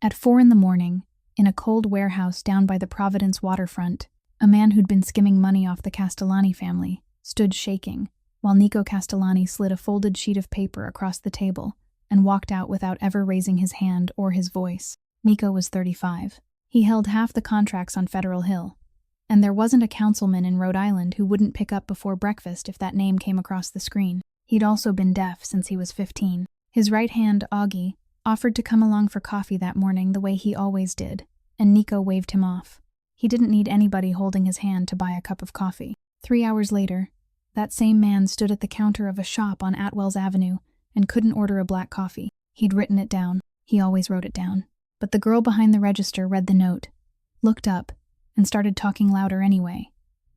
At 4 in the morning, in a cold warehouse down by the Providence waterfront, a man who'd been skimming money off the Castellani family stood shaking, while Nico Castellani slid a folded sheet of paper across the table and walked out without ever raising his hand or his voice. Nico was 35. He held half the contracts on Federal Hill, and there wasn't a councilman in Rhode Island who wouldn't pick up before breakfast if that name came across the screen. He'd also been deaf since he was 15. His right hand, Augie, offered to come along for coffee that morning the way he always did, and Nico waved him off. He didn't need anybody holding his hand to buy a cup of coffee. 3 hours later, that same man stood at the counter of a shop on Atwells Avenue and couldn't order a black coffee. He'd written it down. He always wrote it down. But the girl behind the register read the note, looked up, and started talking louder anyway.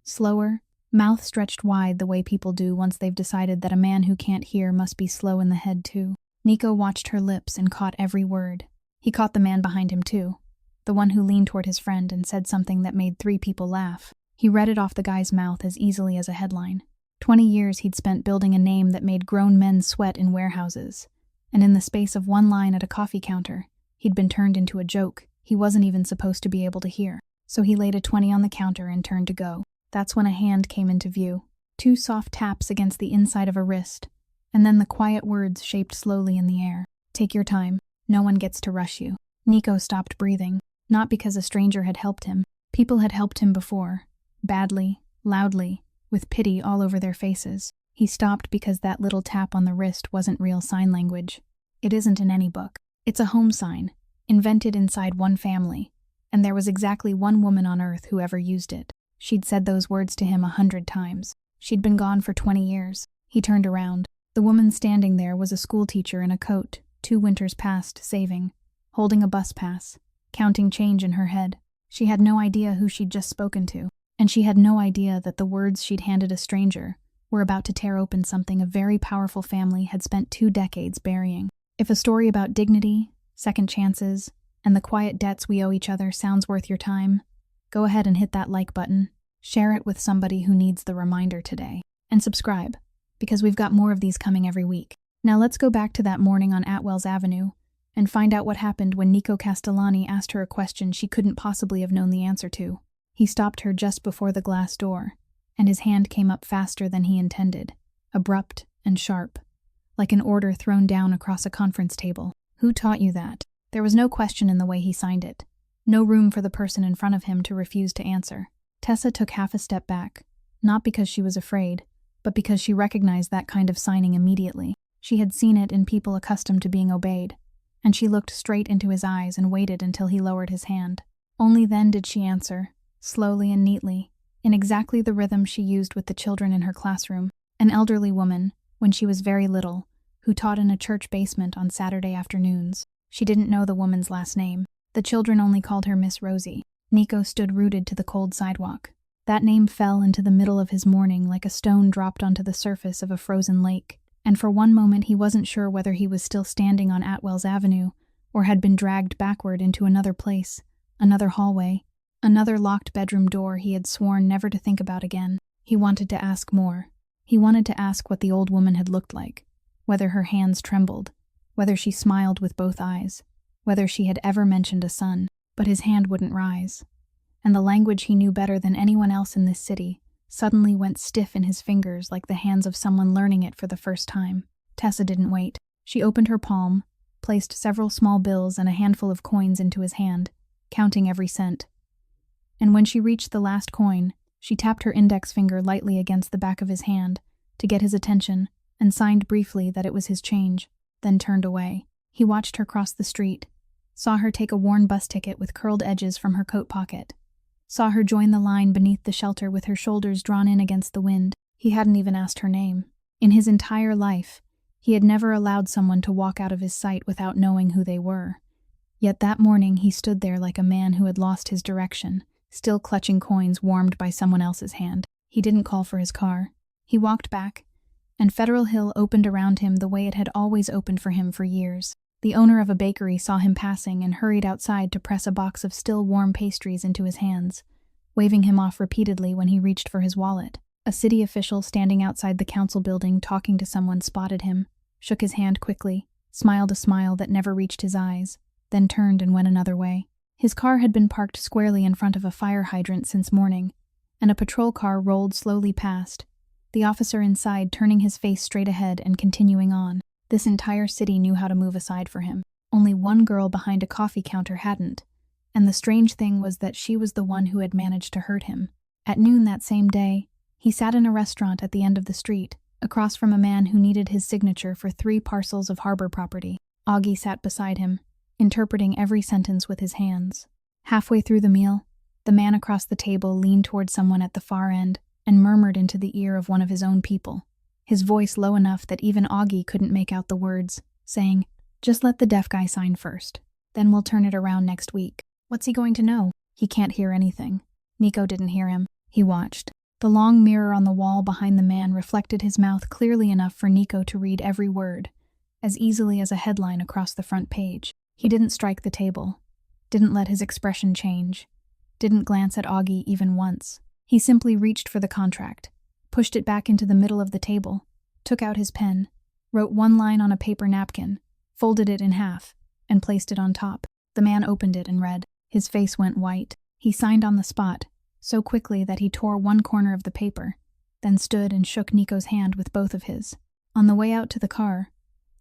Slower, mouth stretched wide the way people do once they've decided that a man who can't hear must be slow in the head too. Nico watched her lips and caught every word. He caught the man behind him too, the one who leaned toward his friend and said something that made 3 people laugh. He read it off the guy's mouth as easily as a headline. 20 years he'd spent building a name that made grown men sweat in warehouses, and in the space of 1 line at a coffee counter, he'd been turned into a joke he wasn't even supposed to be able to hear. So he laid a 20 on the counter and turned to go. That's when a hand came into view. 2 soft taps against the inside of a wrist, and then the quiet words shaped slowly in the air. Take your time. No one gets to rush you. Nico stopped breathing, not because a stranger had helped him. People had helped him before. Badly, loudly, with pity all over their faces. He stopped because that little tap on the wrist wasn't real sign language. It isn't in any book. It's a home sign, invented inside one family, and there was exactly one woman on earth who ever used it. She'd said those words to him 100 times. She'd been gone for 20 years. He turned around. The woman standing there was a schoolteacher in a coat, 2 winters past, saving, holding a bus pass, counting change in her head. She had no idea who she'd just spoken to, and she had no idea that the words she'd handed a stranger were about to tear open something a very powerful family had spent 2 decades burying. If a story about dignity, second chances, and the quiet debts we owe each other sounds worth your time, go ahead and hit that like button, share it with somebody who needs the reminder today, and subscribe, because we've got more of these coming every week. Now let's go back to that morning on Atwells Avenue and find out what happened when Nico Castellani asked her a question she couldn't possibly have known the answer to. He stopped her just before the glass door, and his hand came up faster than he intended, abrupt and sharp, like an order thrown down across a conference table. Who taught you that? There was no question in the way he signed it. No room for the person in front of him to refuse to answer. Tessa took half a step back, not because she was afraid, but because she recognized that kind of signing immediately. She had seen it in people accustomed to being obeyed, and she looked straight into his eyes and waited until he lowered his hand. Only then did she answer, slowly and neatly, in exactly the rhythm she used with the children in her classroom. An elderly woman, when she was very little, who taught in a church basement on Saturday afternoons. She didn't know the woman's last name. The children only called her Miss Rosie. Nico stood rooted to the cold sidewalk. That name fell into the middle of his morning like a stone dropped onto the surface of a frozen lake, and for one moment he wasn't sure whether he was still standing on Atwells Avenue or had been dragged backward into another place, another hallway, another locked bedroom door he had sworn never to think about again. He wanted to ask more. He wanted to ask what the old woman had looked like, whether her hands trembled, whether she smiled with both eyes, whether she had ever mentioned a son, but his hand wouldn't rise. And the language he knew better than anyone else in this city suddenly went stiff in his fingers like the hands of someone learning it for the first time. Tessa didn't wait. She opened her palm, placed several small bills and a handful of coins into his hand, counting every cent. And when she reached the last coin, she tapped her index finger lightly against the back of his hand to get his attention and signed briefly that it was his change, then turned away. He watched her cross the street, saw her take a worn bus ticket with curled edges from her coat pocket, saw her join the line beneath the shelter with her shoulders drawn in against the wind. He hadn't even asked her name. In his entire life, he had never allowed someone to walk out of his sight without knowing who they were. Yet that morning he stood there like a man who had lost his direction, still clutching coins warmed by someone else's hand. He didn't call for his car. He walked back, and Federal Hill opened around him the way it had always opened for him for years. The owner of a bakery saw him passing and hurried outside to press a box of still warm pastries into his hands, waving him off repeatedly when he reached for his wallet. A city official standing outside the council building talking to someone spotted him, shook his hand quickly, smiled a smile that never reached his eyes, then turned and went another way. His car had been parked squarely in front of a fire hydrant since morning, and a patrol car rolled slowly past, the officer inside turning his face straight ahead and continuing on. This entire city knew how to move aside for him. Only one girl behind a coffee counter hadn't, and the strange thing was that she was the one who had managed to hurt him. At noon that same day, he sat in a restaurant at the end of the street, across from a man who needed his signature for 3 parcels of harbor property. Augie sat beside him, interpreting every sentence with his hands. Halfway through the meal, the man across the table leaned toward someone at the far end and murmured into the ear of one of his own people, his voice low enough that even Augie couldn't make out the words, saying, "Just let the deaf guy sign first. Then we'll turn it around next week." What's he going to know? He can't hear anything. Nico didn't hear him. He watched. The long mirror on the wall behind the man reflected his mouth clearly enough for Nico to read every word, as easily as a headline across the front page. He didn't strike the table, didn't let his expression change, didn't glance at Augie even once. He simply reached for the contract, pushed it back into the middle of the table, took out his pen, wrote one line on a paper napkin, folded it in half, and placed it on top. The man opened it and read. His face went white. He signed on the spot, so quickly that he tore one corner of the paper, then stood and shook Nico's hand with both of his. On the way out to the car,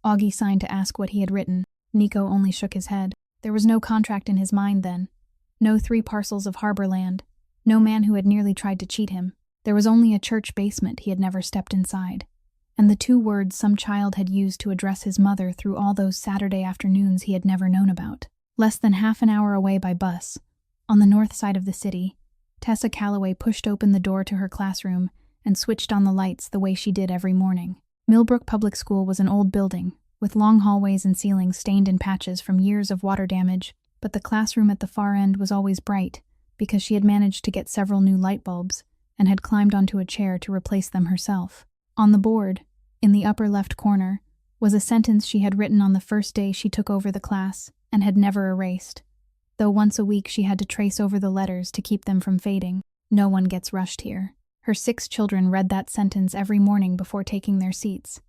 Augie signed to ask what he had written. Nico only shook his head. There was no contract in his mind then. No 3 parcels of harbor land. No man who had nearly tried to cheat him. There was only a church basement he had never stepped inside, and the 2 words some child had used to address his mother through all those Saturday afternoons he had never known about. Less than half an hour away by bus, on the north side of the city, Tessa Calloway pushed open the door to her classroom and switched on the lights the way she did every morning. Millbrook Public School was an old building, with long hallways and ceilings stained in patches from years of water damage, but the classroom at the far end was always bright, because she had managed to get several new light bulbs and had climbed onto a chair to replace them herself. On the board, in the upper left corner, was a sentence she had written on the first day she took over the class and had never erased, though once a week she had to trace over the letters to keep them from fading. "No one gets rushed here." Her 6 children read that sentence every morning before taking their seats,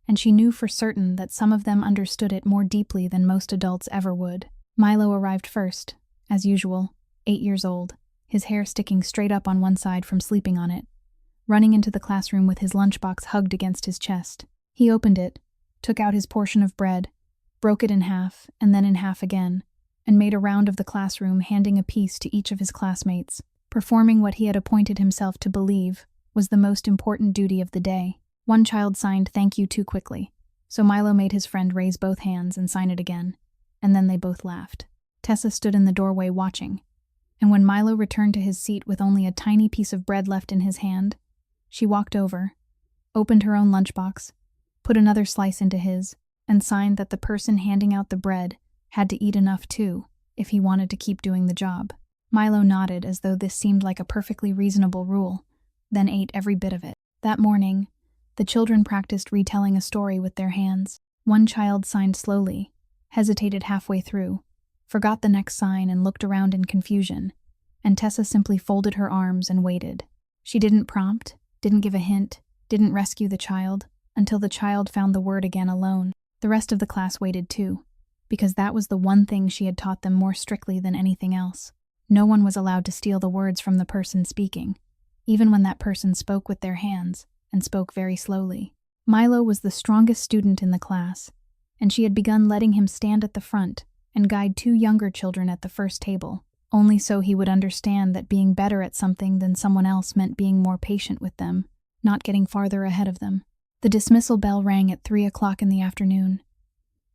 and she knew for certain that some of them understood it more deeply than most adults ever would. Milo arrived first, as usual, 8 years old, his hair sticking straight up on one side from sleeping on it, running into the classroom with his lunchbox hugged against his chest. He opened it, took out his portion of bread, broke it in half and then in half again, and made a round of the classroom handing a piece to each of his classmates, performing what he had appointed himself to believe was the most important duty of the day. One child signed "thank you" too quickly, so Milo made his friend raise both hands and sign it again, and then they both laughed. Tessa stood in the doorway watching, and when Milo returned to his seat with only a tiny piece of bread left in his hand, she walked over, opened her own lunchbox, put another slice into his, and signed that the person handing out the bread had to eat enough too, if he wanted to keep doing the job. Milo nodded as though this seemed like a perfectly reasonable rule, then ate every bit of it. That morning, the children practiced retelling a story with their hands. One child signed slowly, hesitated halfway through, forgot the next sign and looked around in confusion, and Tessa simply folded her arms and waited. She didn't prompt, didn't give a hint, didn't rescue the child, until the child found the word again alone. The rest of the class waited too, because that was the one thing she had taught them more strictly than anything else. No one was allowed to steal the words from the person speaking, even when that person spoke with their hands and spoke very slowly. Milo was the strongest student in the class, and she had begun letting him stand at the front and guide 2 younger children at the first table, only so he would understand that being better at something than someone else meant being more patient with them, not getting farther ahead of them. The dismissal bell rang at 3 o'clock in the afternoon,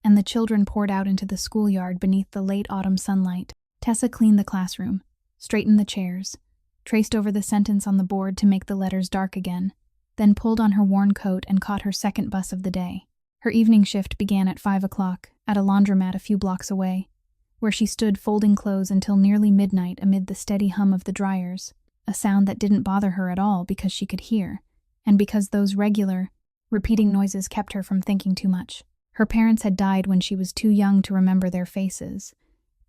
and the children poured out into the schoolyard beneath the late autumn sunlight. Tessa cleaned the classroom, straightened the chairs, traced over the sentence on the board to make the letters dark again, then pulled on her worn coat and caught her second bus of the day. Her evening shift began at 5 o'clock at a laundromat a few blocks away, where she stood folding clothes until nearly midnight amid the steady hum of the dryers, a sound that didn't bother her at all because she could hear, and because those regular, repeating noises kept her from thinking too much. Her parents had died when she was too young to remember their faces,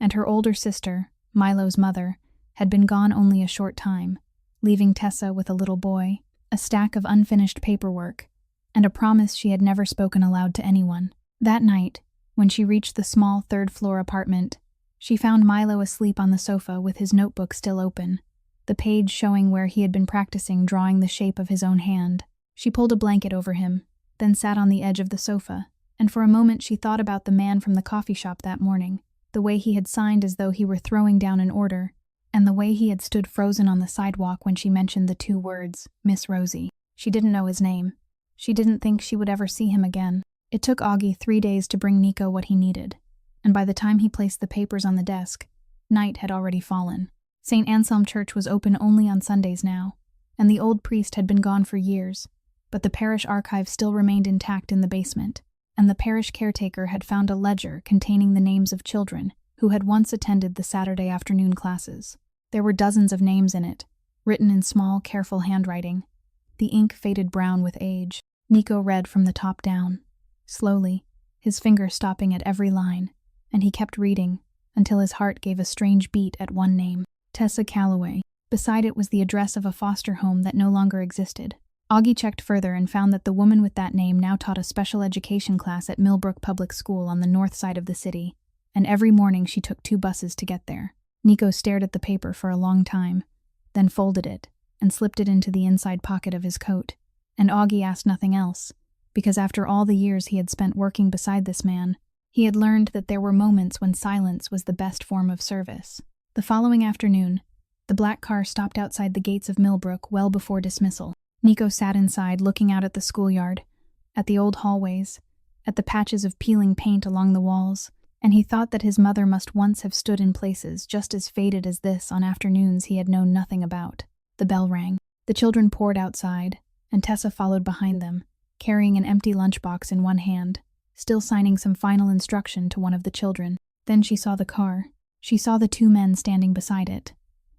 and her older sister, Milo's mother, had been gone only a short time, leaving Tessa with a little boy, a stack of unfinished paperwork, and a promise she had never spoken aloud to anyone. That night, When she reached the small third-floor apartment, she found Milo asleep on the sofa with his notebook still open, the page showing where he had been practicing drawing the shape of his own hand. She pulled a blanket over him, then sat on the edge of the sofa, and for a moment she thought about the man from the coffee shop that morning, the way he had signed as though he were throwing down an order, and the way he had stood frozen on the sidewalk when she mentioned the two words, Miss Rosie. She didn't know his name. She didn't think she would ever see him again. It took Augie 3 days to bring Nico what he needed, and by the time he placed the papers on the desk, night had already fallen. St. Anselm Church was open only on Sundays now, and the old priest had been gone for years, but the parish archive still remained intact in the basement, and the parish caretaker had found a ledger containing the names of children who had once attended the Saturday afternoon classes. There were dozens of names in it, written in small, careful handwriting. The ink faded brown with age. Nico read from the top down, slowly, his finger stopping at every line, and he kept reading until his heart gave a strange beat at one name, Tessa Calloway. Beside it was the address of a foster home that no longer existed. Augie checked further and found that the woman with that name now taught a special education class at Millbrook Public School on the north side of the city, and every morning she took 2 buses to get there. Nico stared at the paper for a long time, then folded it and slipped it into the inside pocket of his coat. And Augie asked nothing else, because after all the years he had spent working beside this man, he had learned that there were moments when silence was the best form of service. The following afternoon, the black car stopped outside the gates of Millbrook well before dismissal. Nico sat inside looking out at the schoolyard, at the old hallways, at the patches of peeling paint along the walls, and he thought that his mother must once have stood in places just as faded as this on afternoons he had known nothing about. The bell rang. The children poured outside, and Tessa followed behind them, carrying an empty lunchbox in one hand, still signing some final instruction to one of the children. Then she saw the car. She saw the 2 men standing beside it,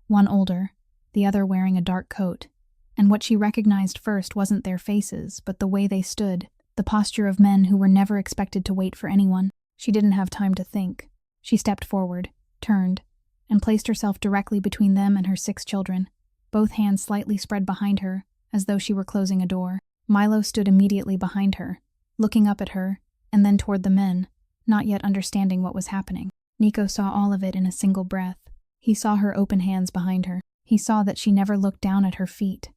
one older, the other wearing a dark coat. And what she recognized first wasn't their faces, but the way they stood, the posture of men who were never expected to wait for anyone. She didn't have time to think. She stepped forward, turned, and placed herself directly between them and her 6 children, both hands slightly spread behind her, as though she were closing a door. Milo stood immediately behind her, looking up at her, and then toward the men, not yet understanding what was happening. Nico saw all of it in a single breath. He saw her open hands behind her. He saw that she never looked down at her feet,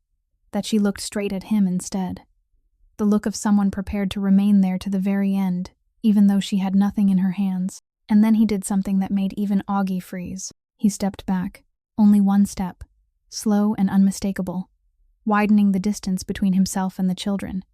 that she looked straight at him instead. The look of someone prepared to remain there to the very end, even though she had nothing in her hands. And then he did something that made even Augie freeze. He stepped back, only one step, slow and unmistakable, widening the distance between himself and the children,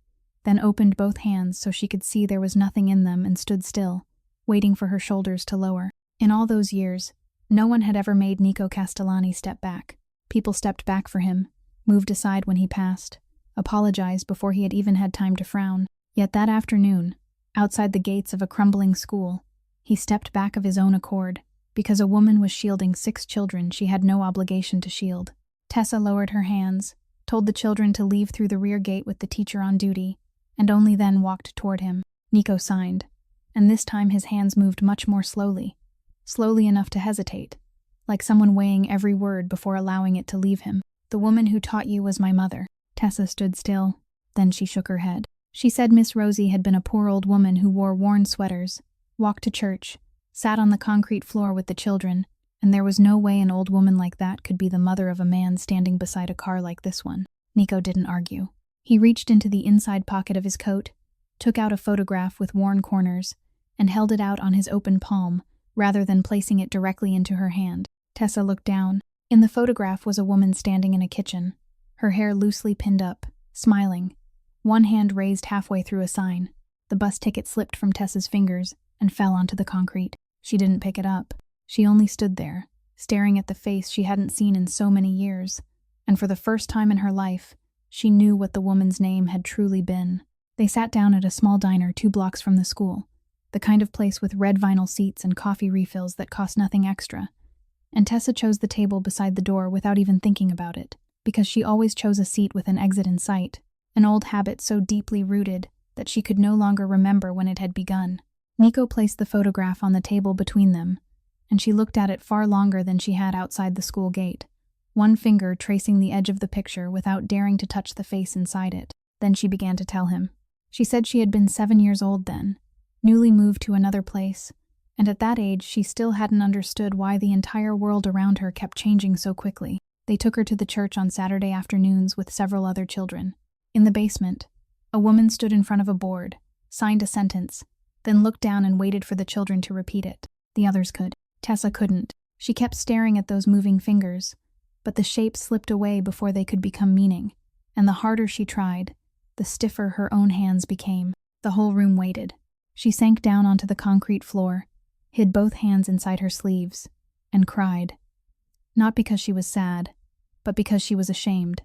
then opened both hands so she could see there was nothing in them and stood still, waiting for her shoulders to lower. In all those years, no one had ever made Nico Castellani step back. People stepped back for him, moved aside when he passed, apologized before he had even had time to frown. Yet that afternoon, outside the gates of a crumbling school, he stepped back of his own accord, because a woman was shielding 6 children she had no obligation to shield. Tessa lowered her hands, told the children to leave through the rear gate with the teacher on duty, and only then walked toward him. Nico signed, and this time his hands moved much more slowly enough to hesitate, like someone weighing every word before allowing it to leave him. "The woman who taught you was my mother." Tessa stood still, then she shook her head. She said Miss Rosie had been a poor old woman who wore worn sweaters, walked to church, sat on the concrete floor with the children, and there was no way an old woman like that could be the mother of a man standing beside a car like this one. Nico didn't argue. He reached into the inside pocket of his coat, took out a photograph with worn corners, and held it out on his open palm, rather than placing it directly into her hand. Tessa looked down. In the photograph was a woman standing in a kitchen, her hair loosely pinned up, smiling, one hand raised halfway through a sign. The bus ticket slipped from Tessa's fingers and fell onto the concrete. She didn't pick it up. She only stood there, staring at the face she hadn't seen in so many years, and for the first time in her life, she knew what the woman's name had truly been. They sat down at a small diner 2 blocks from the school, the kind of place with red vinyl seats and coffee refills that cost nothing extra, and Tessa chose the table beside the door without even thinking about it, because she always chose a seat with an exit in sight, an old habit so deeply rooted that she could no longer remember when it had begun. Nico placed the photograph on the table between them, and she looked at it far longer than she had outside the school gate, one finger tracing the edge of the picture without daring to touch the face inside it. Then she began to tell him. She said she had been 7 years old then, newly moved to another place, and at that age she still hadn't understood why the entire world around her kept changing so quickly. They took her to the church on Saturday afternoons with several other children. In the basement, a woman stood in front of a board, signed a sentence, then looked down and waited for the children to repeat it. The others could. Tessa couldn't. She kept staring at those moving fingers, but the shapes slipped away before they could become meaning, and the harder she tried, the stiffer her own hands became. The whole room waited. She sank down onto the concrete floor, hid both hands inside her sleeves, and cried. Not because she was sad, but because she was ashamed,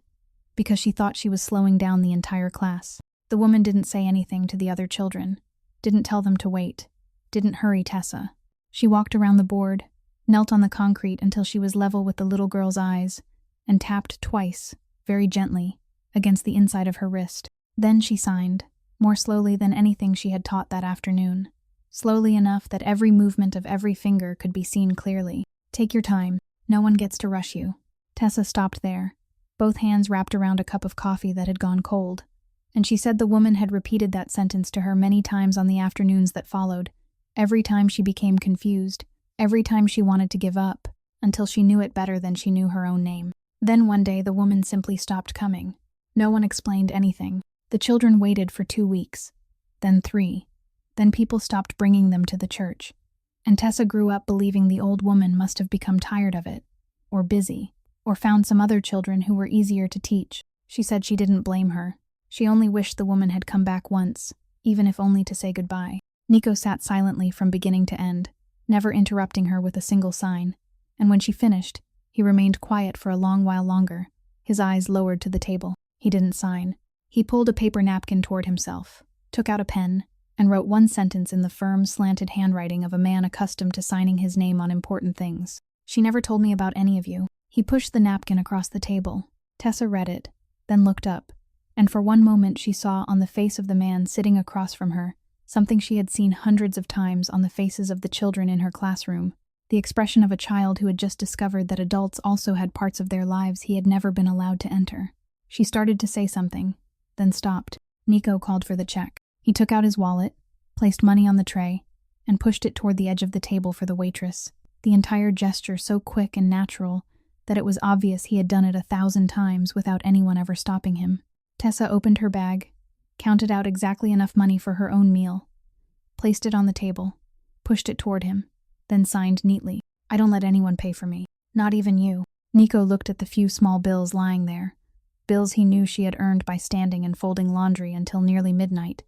because she thought she was slowing down the entire class. The woman didn't say anything to the other children, didn't tell them to wait, didn't hurry Tessa. She walked around the board, knelt on the concrete until she was level with the little girl's eyes, and tapped twice, very gently, against the inside of her wrist. Then she signed, more slowly than anything she had taught that afternoon, slowly enough that every movement of every finger could be seen clearly. Take your time, no one gets to rush you. Tessa stopped there, both hands wrapped around a cup of coffee that had gone cold, and she said the woman had repeated that sentence to her many times on the afternoons that followed, every time she became confused, every time she wanted to give up, until she knew it better than she knew her own name. Then one day the woman simply stopped coming. No one explained anything. The children waited for 2 weeks, then 3. Then people stopped bringing them to the church, and Tessa grew up believing the old woman must have become tired of it, or busy, or found some other children who were easier to teach. She said she didn't blame her. She only wished the woman had come back once, even if only to say goodbye. Nico sat silently from beginning to end, never interrupting her with a single sign, and when she finished, he remained quiet for a long while longer, his eyes lowered to the table. He didn't sign. He pulled a paper napkin toward himself, took out a pen, and wrote one sentence in the firm, slanted handwriting of a man accustomed to signing his name on important things. She never told me about any of you. He pushed the napkin across the table. Tessa read it, then looked up, and for one moment she saw on the face of the man sitting across from her something she had seen hundreds of times on the faces of the children in her classroom, the expression of a child who had just discovered that adults also had parts of their lives he had never been allowed to enter. She started to say something, then stopped. Nico called for the check. He took out his wallet, placed money on the tray, and pushed it toward the edge of the table for the waitress, the entire gesture so quick and natural that it was obvious he had done it 1,000 times without anyone ever stopping him. Tessa opened her bag, counted out exactly enough money for her own meal, placed it on the table, pushed it toward him, then signed neatly. I don't let anyone pay for me, not even you. Nico looked at the few small bills lying there, bills he knew she had earned by standing and folding laundry until nearly midnight,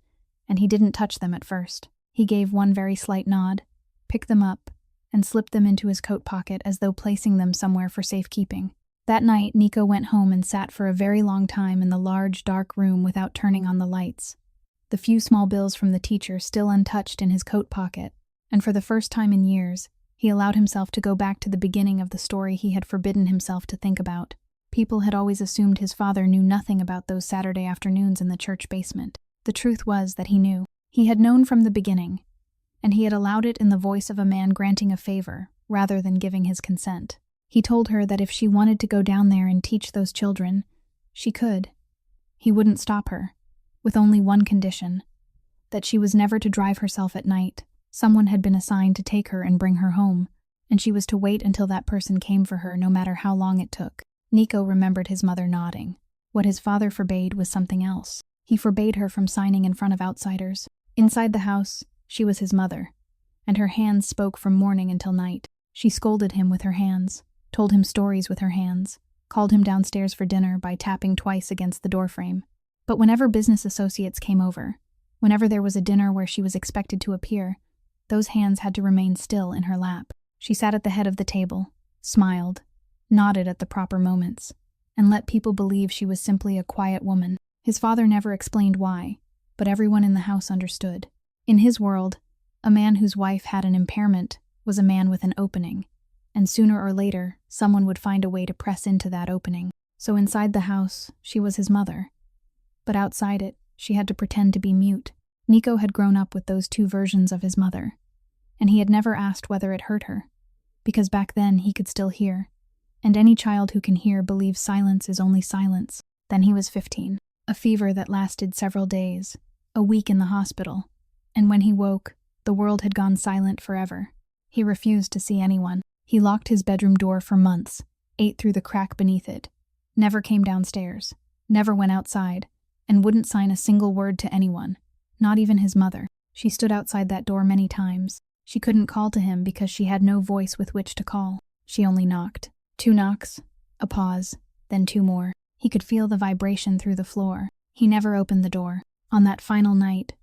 and he didn't touch them at first. He gave one very slight nod, picked them up, and slipped them into his coat pocket as though placing them somewhere for safekeeping. That night, Nico went home and sat for a very long time in the large, dark room without turning on the lights, the few small bills from the teacher still untouched in his coat pocket, and for the first time in years, he allowed himself to go back to the beginning of the story he had forbidden himself to think about. People had always assumed his father knew nothing about those Saturday afternoons in the church basement. The truth was that he knew. He had known from the beginning, and he had allowed it in the voice of a man granting a favor, rather than giving his consent. He told her that if she wanted to go down there and teach those children, she could. He wouldn't stop her, with only one condition, that she was never to drive herself at night. Someone had been assigned to take her and bring her home, and she was to wait until that person came for her no matter how long it took. Nico remembered his mother nodding. What his father forbade was something else. He forbade her from signing in front of outsiders. Inside the house, she was his mother, and her hands spoke from morning until night. She scolded him with her hands, told him stories with her hands, called him downstairs for dinner by tapping twice against the doorframe. But whenever business associates came over, whenever there was a dinner where she was expected to appear, those hands had to remain still in her lap. She sat at the head of the table, smiled, nodded at the proper moments, and let people believe she was simply a quiet woman. His father never explained why, but everyone in the house understood. In his world, a man whose wife had an impairment was a man with an opening, and sooner or later, someone would find a way to press into that opening. So inside the house, she was his mother, but outside it, she had to pretend to be mute. Nico had grown up with those two versions of his mother, and he had never asked whether it hurt her, because back then he could still hear, and any child who can hear believes silence is only silence. Then he was 15. A fever that lasted several days, a week in the hospital, And when he woke, the world had gone silent forever. He refused to see anyone. He locked his bedroom door for months, ate through the crack beneath it, never came downstairs, never went outside, and wouldn't sign a single word to anyone, not even his mother. She stood outside that door many times. She couldn't call to him because she had no voice with which to call. She only knocked. 2 knocks, a pause, then 2 more. He could feel the vibration through the floor. He never opened the door. On that final night,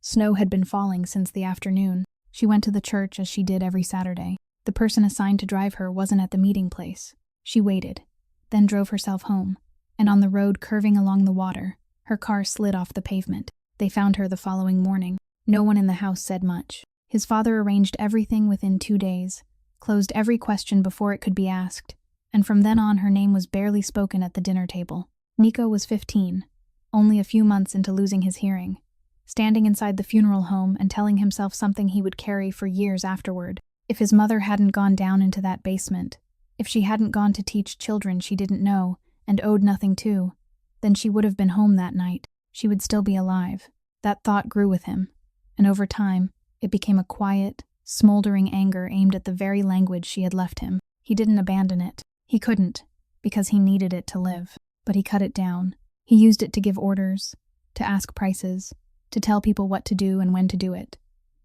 snow had been falling since the afternoon. She went to the church as she did every Saturday. The person assigned to drive her wasn't at the meeting place. She waited, then drove herself home, and on the road curving along the water, her car slid off the pavement. They found her the following morning. No one in the house said much. His father arranged everything within 2 days, closed every question before it could be asked, and from then on her name was barely spoken at the dinner table. Nico was 15, only a few months into losing his hearing, standing inside the funeral home and telling himself something he would carry for years afterward. If his mother hadn't gone down into that basement, if she hadn't gone to teach children she didn't know and owed nothing to, then she would have been home that night. She would still be alive. That thought grew with him, and over time, it became a quiet, smoldering anger aimed at the very language she had left him. He didn't abandon it. He couldn't, because he needed it to live. But he cut it down. He used it to give orders, to ask prices, to tell people what to do and when to do it.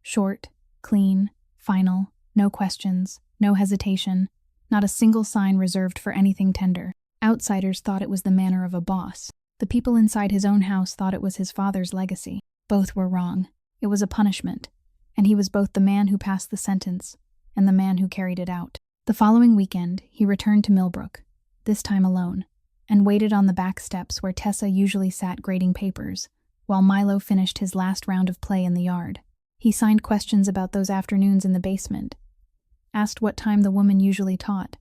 Short, clean, final, no questions, no hesitation, not a single sign reserved for anything tender. Outsiders thought it was the manner of a boss. The people inside his own house thought it was his father's legacy. Both were wrong. It was a punishment, and he was both the man who passed the sentence and the man who carried it out. The following weekend, he returned to Millbrook, this time alone, and waited on the back steps where Tessa usually sat grading papers, while Milo finished his last round of play in the yard. He signed questions about those afternoons in the basement, asked what time the woman usually taught,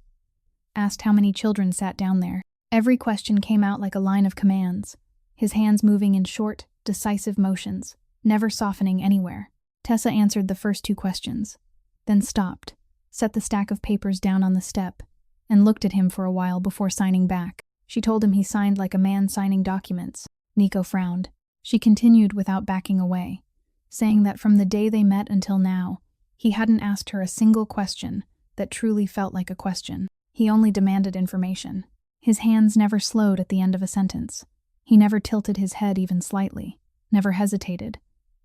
asked how many children sat down there. Every question came out like a line of commands, his hands moving in short, decisive motions, never softening anywhere. Tessa answered the first 2 questions, then stopped, set the stack of papers down on the step, and looked at him for a while before signing back. She told him he signed like a man signing documents. Nico frowned. She continued without backing away, saying that from the day they met until now, he hadn't asked her a single question that truly felt like a question. He only demanded information. His hands never slowed at the end of a sentence. He never tilted his head even slightly, never hesitated,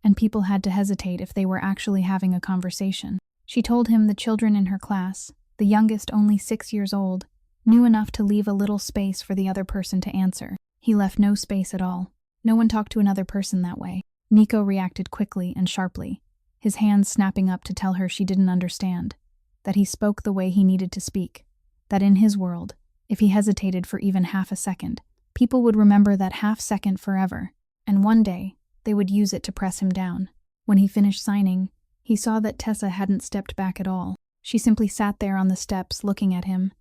and people had to hesitate if they were actually having a conversation. She told him the children in her class, the youngest only 6 years old, knew enough to leave a little space for the other person to answer. He left no space at all. No one talked to another person that way. Nico reacted quickly and sharply, his hands snapping up to tell her she didn't understand, that he spoke the way he needed to speak, that in his world, if he hesitated for even half a second, people would remember that half second forever, and one day, they would use it to press him down. When he finished signing, he saw that Tessa hadn't stepped back at all. She simply sat there on the steps looking at him,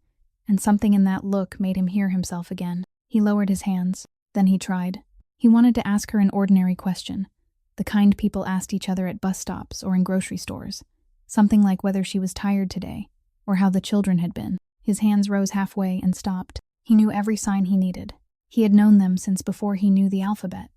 and something in that look made him hear himself again. He lowered his hands. Then he tried. He wanted to ask her an ordinary question, the kind people asked each other at bus stops or in grocery stores, something like whether she was tired today, or how the children had been. His hands rose halfway and stopped. He knew every sign he needed. He had known them since before he knew the alphabet.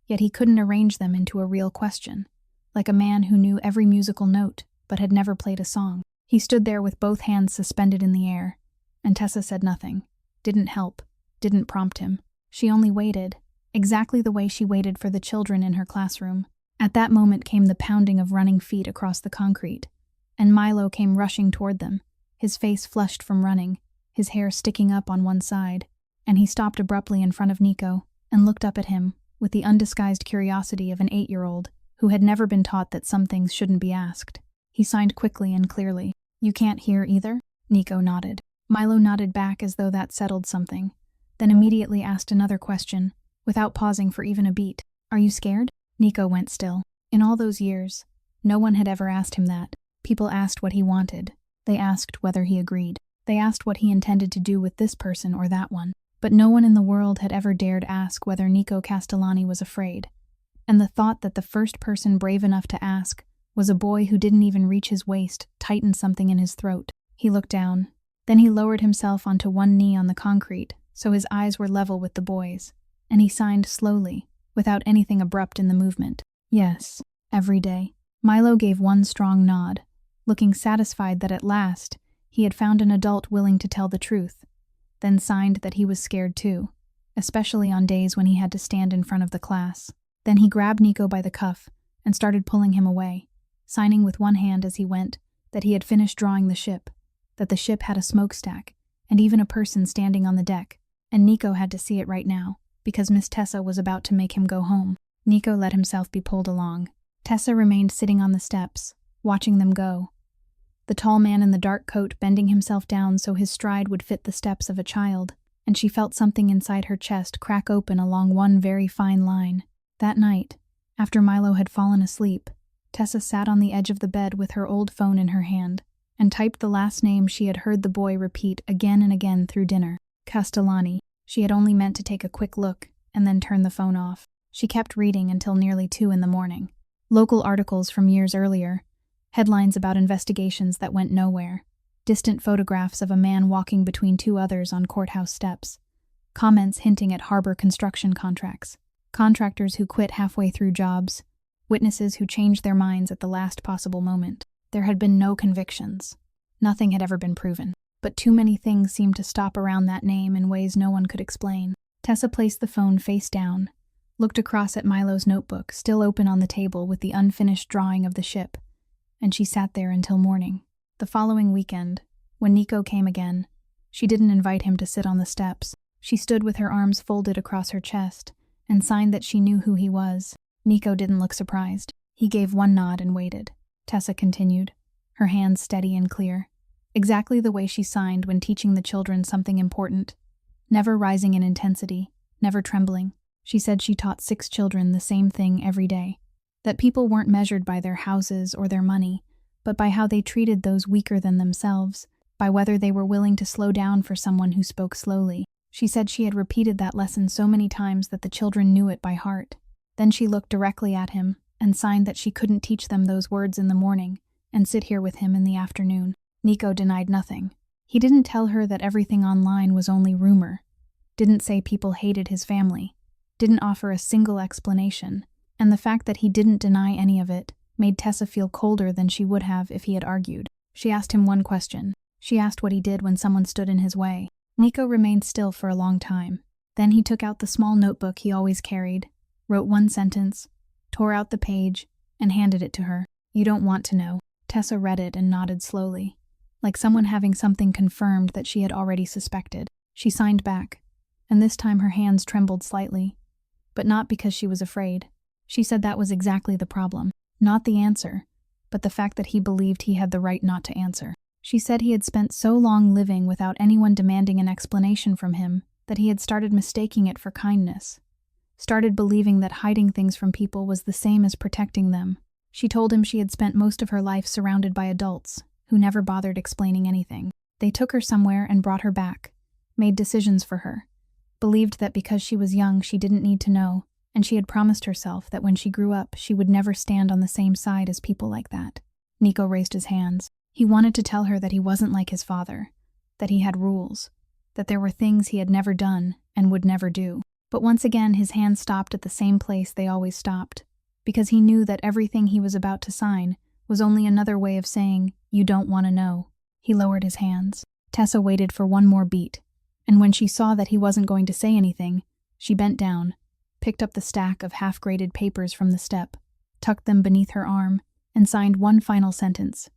Yet he couldn't arrange them into a real question, like a man who knew every musical note but had never played a song. He stood there with both hands suspended in the air, and Tessa said nothing, didn't help, didn't prompt him. She only waited, exactly the way she waited for the children in her classroom. At that moment came the pounding of running feet across the concrete, and Milo came rushing toward them, his face flushed from running, his hair sticking up on one side, and he stopped abruptly in front of Nico and looked up at him with the undisguised curiosity of an 8-year-old who had never been taught that some things shouldn't be asked. He signed quickly and clearly. "You can't hear either?" Nico nodded. Milo nodded back as though that settled something, then immediately asked another question, without pausing for even a beat. "Are you scared?" Nico went still. In all those years, no one had ever asked him that. People asked what he wanted. They asked whether he agreed. They asked what he intended to do with this person or that one. But no one in the world had ever dared ask whether Nico Castellani was afraid. And the thought that the first person brave enough to ask was a boy who didn't even reach his waist tightened something in his throat. He looked down. Then he lowered himself onto one knee on the concrete, so his eyes were level with the boy's, and he signed slowly, without anything abrupt in the movement. "Yes." Every day. Milo gave one strong nod, looking satisfied that at last he had found an adult willing to tell the truth, then signed that he was scared too, especially on days when he had to stand in front of the class. Then he grabbed Nico by the cuff and started pulling him away, signing with one hand as he went that he had finished drawing the ship, that the ship had a smokestack, and even a person standing on the deck, and Nico had to see it right now, because Miss Tessa was about to make him go home. Nico let himself be pulled along. Tessa remained sitting on the steps, watching them go. The tall man in the dark coat bending himself down so his stride would fit the steps of a child, and she felt something inside her chest crack open along one very fine line. That night, after Milo had fallen asleep, Tessa sat on the edge of the bed with her old phone in her hand, and typed the last name she had heard the boy repeat again and again through dinner. Castellani. She had only meant to take a quick look and then turn the phone off. She kept reading until nearly 2 in the morning. Local articles from years earlier, headlines about investigations that went nowhere, distant photographs of a man walking between 2 others on courthouse steps, comments hinting at harbor construction contracts, contractors who quit halfway through jobs, witnesses who changed their minds at the last possible moment. There had been no convictions. Nothing had ever been proven. But too many things seemed to stop around that name in ways no one could explain. Tessa placed the phone face down, looked across at Milo's notebook, still open on the table with the unfinished drawing of the ship, and she sat there until morning. The following weekend, when Nico came again, she didn't invite him to sit on the steps. She stood with her arms folded across her chest and signed that she knew who he was. Nico didn't look surprised. He gave one nod and waited. Tessa continued, her hands steady and clear, exactly the way she signed when teaching the children something important, never rising in intensity, never trembling. She said she taught 6 children the same thing every day, that people weren't measured by their houses or their money, but by how they treated those weaker than themselves, by whether they were willing to slow down for someone who spoke slowly. She said she had repeated that lesson so many times that the children knew it by heart. Then she looked directly at him and signed that she couldn't teach them those words in the morning and sit here with him in the afternoon. Nico denied nothing. He didn't tell her that everything online was only rumor, didn't say people hated his family, didn't offer a single explanation, and the fact that he didn't deny any of it made Tessa feel colder than she would have if he had argued. She asked him one question. She asked what he did when someone stood in his way. Nico remained still for a long time. Then he took out the small notebook he always carried, wrote one sentence, tore out the page, and handed it to her. "You don't want to know." Tessa read it and nodded slowly, like someone having something confirmed that she had already suspected. She signed back, and this time her hands trembled slightly, but not because she was afraid. She said that was exactly the problem. Not the answer, but the fact that he believed he had the right not to answer. She said he had spent so long living without anyone demanding an explanation from him that he had started mistaking it for kindness, started believing that hiding things from people was the same as protecting them. She told him she had spent most of her life surrounded by adults who never bothered explaining anything. They took her somewhere and brought her back, made decisions for her, believed that because she was young she didn't need to know, and she had promised herself that when she grew up she would never stand on the same side as people like that. Nico raised his hands. He wanted to tell her that he wasn't like his father, that he had rules, that there were things he had never done and would never do. But once again his hands stopped at the same place they always stopped, because he knew that everything he was about to sign was only another way of saying, "You don't want to know." He lowered his hands. Tessa waited for one more beat, and when she saw that he wasn't going to say anything, she bent down, picked up the stack of half-graded papers from the step, tucked them beneath her arm, and signed one final sentence.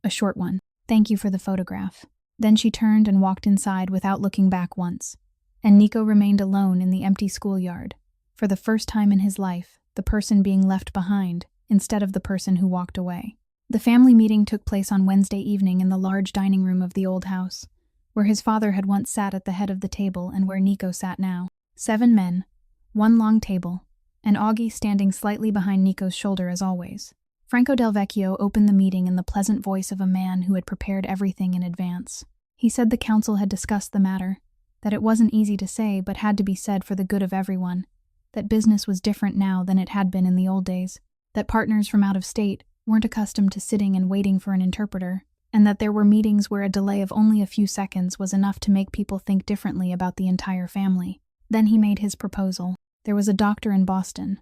A short one. "Thank you for the photograph." Then she turned and walked inside without looking back once, and Nico remained alone in the empty schoolyard, for the first time in his life, the person being left behind instead of the person who walked away. The family meeting took place on Wednesday evening in the large dining room of the old house, where his father had once sat at the head of the table and where Nico sat now. 7 men, one long table, and Augie standing slightly behind Nico's shoulder as always. Franco Del Vecchio opened the meeting in the pleasant voice of a man who had prepared everything in advance. He said the council had discussed the matter, that it wasn't easy to say but had to be said for the good of everyone, that business was different now than it had been in the old days, that partners from out of state weren't accustomed to sitting and waiting for an interpreter, and that there were meetings where a delay of only a few seconds was enough to make people think differently about the entire family. Then he made his proposal. There was a doctor in Boston,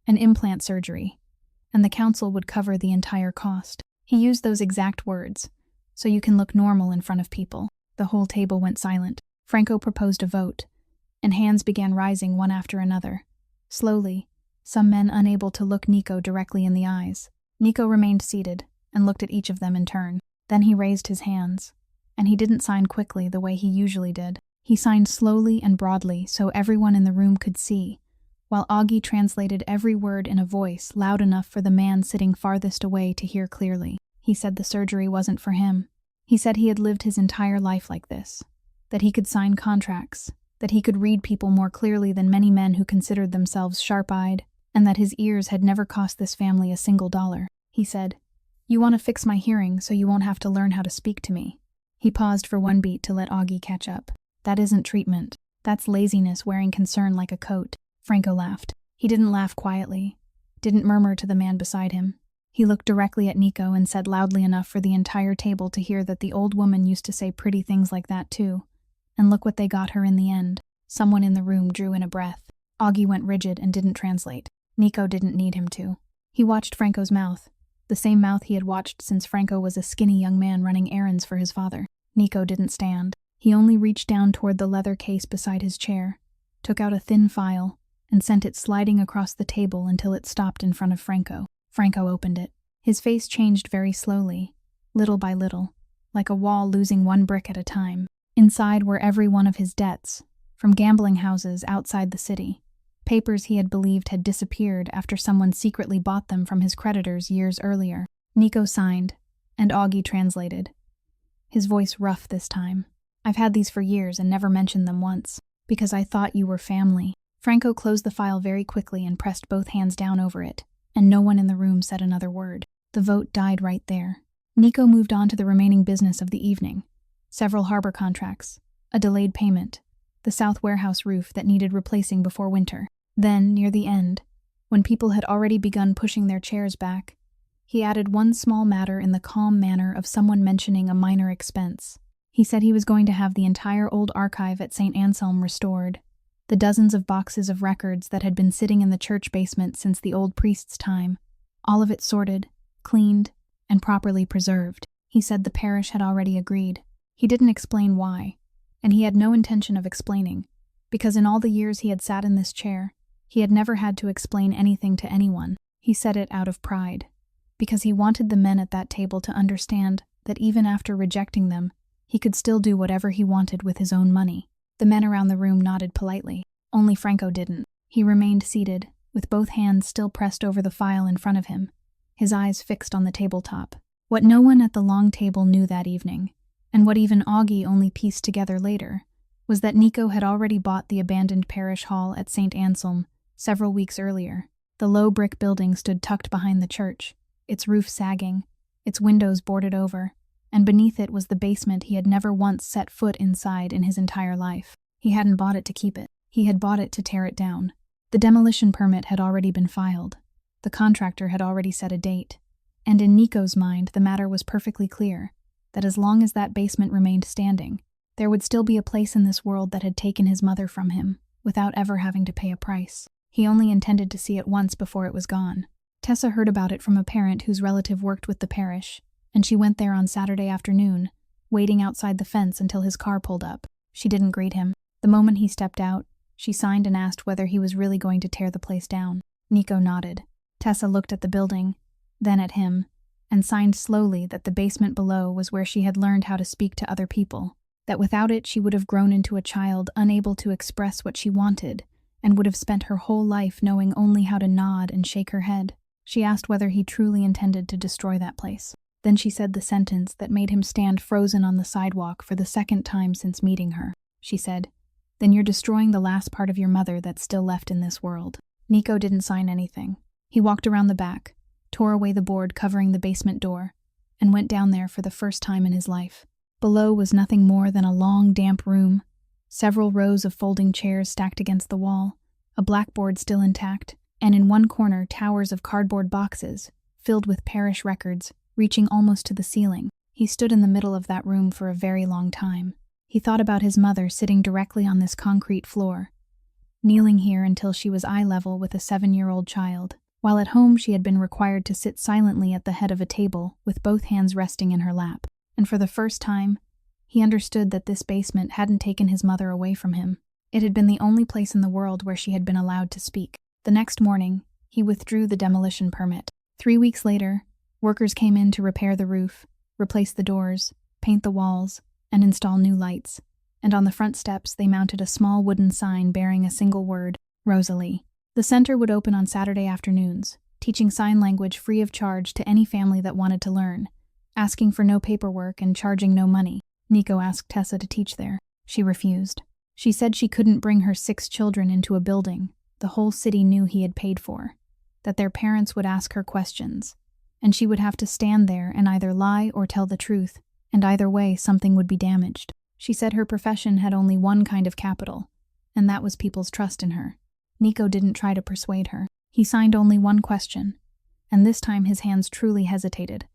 an implant surgery, and the council would cover the entire cost. He used those exact words, so you can look normal in front of people. The whole table went silent. Franco proposed a vote, and hands began rising one after another. Slowly, some men unable to look Nico directly in the eyes. Nico remained seated and looked at each of them in turn. Then he raised his hands, and he didn't sign quickly the way he usually did. He signed slowly and broadly so everyone in the room could see, while Augie translated every word in a voice loud enough for the man sitting farthest away to hear clearly. He said the surgery wasn't for him. He said he had lived his entire life like this, that he could sign contracts, that he could read people more clearly than many men who considered themselves sharp-eyed, and that his ears had never cost this family a single dollar. He said, "You want to fix my hearing so you won't have to learn how to speak to me." He paused for one beat to let Augie catch up. "That isn't treatment. That's laziness wearing concern like a coat." Franco laughed. He didn't laugh quietly, didn't murmur to the man beside him. He looked directly at Nico and said loudly enough for the entire table to hear that the old woman used to say pretty things like that too. And look what they got her in the end. Someone in the room drew in a breath. Augie went rigid and didn't translate. Nico didn't need him to. He watched Franco's mouth, the same mouth he had watched since Franco was a skinny young man running errands for his father. Nico didn't stand. He only reached down toward the leather case beside his chair, took out a thin file, and sent it sliding across the table until it stopped in front of Franco. Franco opened it. His face changed very slowly, little by little, like a wall losing one brick at a time. Inside were every one of his debts, from gambling houses outside the city, papers he had believed had disappeared after someone secretly bought them from his creditors years earlier. Nico signed, and Augie translated. His voice rough this time. "I've had these for years and never mentioned them once, because I thought you were family." Franco closed the file very quickly and pressed both hands down over it, and no one in the room said another word. The vote died right there. Nico moved on to the remaining business of the evening. Several harbor contracts, a delayed payment, the south warehouse roof that needed replacing before winter. Then, near the end, when people had already begun pushing their chairs back, he added one small matter in the calm manner of someone mentioning a minor expense. He said he was going to have the entire old archive at St. Anselm restored, the dozens of boxes of records that had been sitting in the church basement since the old priest's time, all of it sorted, cleaned, and properly preserved. He said the parish had already agreed. He didn't explain why, and he had no intention of explaining, because in all the years he had sat in this chair, he had never had to explain anything to anyone. He said it out of pride, because he wanted the men at that table to understand that even after rejecting them, he could still do whatever he wanted with his own money. The men around the room nodded politely. Only Franco didn't. He remained seated, with both hands still pressed over the file in front of him, his eyes fixed on the tabletop. What no one at the long table knew that evening, and what even Augie only pieced together later, was that Nico had already bought the abandoned parish hall at St. Anselm several weeks earlier. The low brick building stood tucked behind the church, its roof sagging, its windows boarded over, and beneath it was the basement he had never once set foot inside in his entire life. He hadn't bought it to keep it. He had bought it to tear it down. The demolition permit had already been filed. The contractor had already set a date. And in Nico's mind, the matter was perfectly clear, that as long as that basement remained standing, there would still be a place in this world that had taken his mother from him, without ever having to pay a price. He only intended to see it once before it was gone. Tessa heard about it from a parent whose relative worked with the parish, and she went there on Saturday afternoon, waiting outside the fence until his car pulled up. She didn't greet him. The moment he stepped out, she signed and asked whether he was really going to tear the place down. Nico nodded. Tessa looked at the building, then at him, and signed slowly that the basement below was where she had learned how to speak to other people, that without it she would have grown into a child unable to express what she wanted, and would have spent her whole life knowing only how to nod and shake her head. She asked whether he truly intended to destroy that place. Then she said the sentence that made him stand frozen on the sidewalk for the second time since meeting her. She said, "Then you're destroying the last part of your mother that's still left in this world." Nico didn't sign anything. He walked around the back, tore away the board covering the basement door, and went down there for the first time in his life. Below was nothing more than a long, damp room, several rows of folding chairs stacked against the wall, a blackboard still intact, and in one corner towers of cardboard boxes, filled with parish records, reaching almost to the ceiling. He stood in the middle of that room for a very long time. He thought about his mother sitting directly on this concrete floor, kneeling here until she was eye level with a 7-year-old child. While at home, she had been required to sit silently at the head of a table with both hands resting in her lap. And for the first time, he understood that this basement hadn't taken his mother away from him. It had been the only place in the world where she had been allowed to speak. The next morning, he withdrew the demolition permit. 3 weeks later, workers came in to repair the roof, replace the doors, paint the walls, and install new lights. And on the front steps, they mounted a small wooden sign bearing a single word, Rosalie. The center would open on Saturday afternoons, teaching sign language free of charge to any family that wanted to learn, asking for no paperwork and charging no money. Nico asked Tessa to teach there. She refused. She said she couldn't bring her 6 children into a building the whole city knew he had paid for, that their parents would ask her questions, and she would have to stand there and either lie or tell the truth, and either way something would be damaged. She said her profession had only one kind of capital, and that was people's trust in her. Nico didn't try to persuade her. He signed only one question, and this time his hands truly hesitated,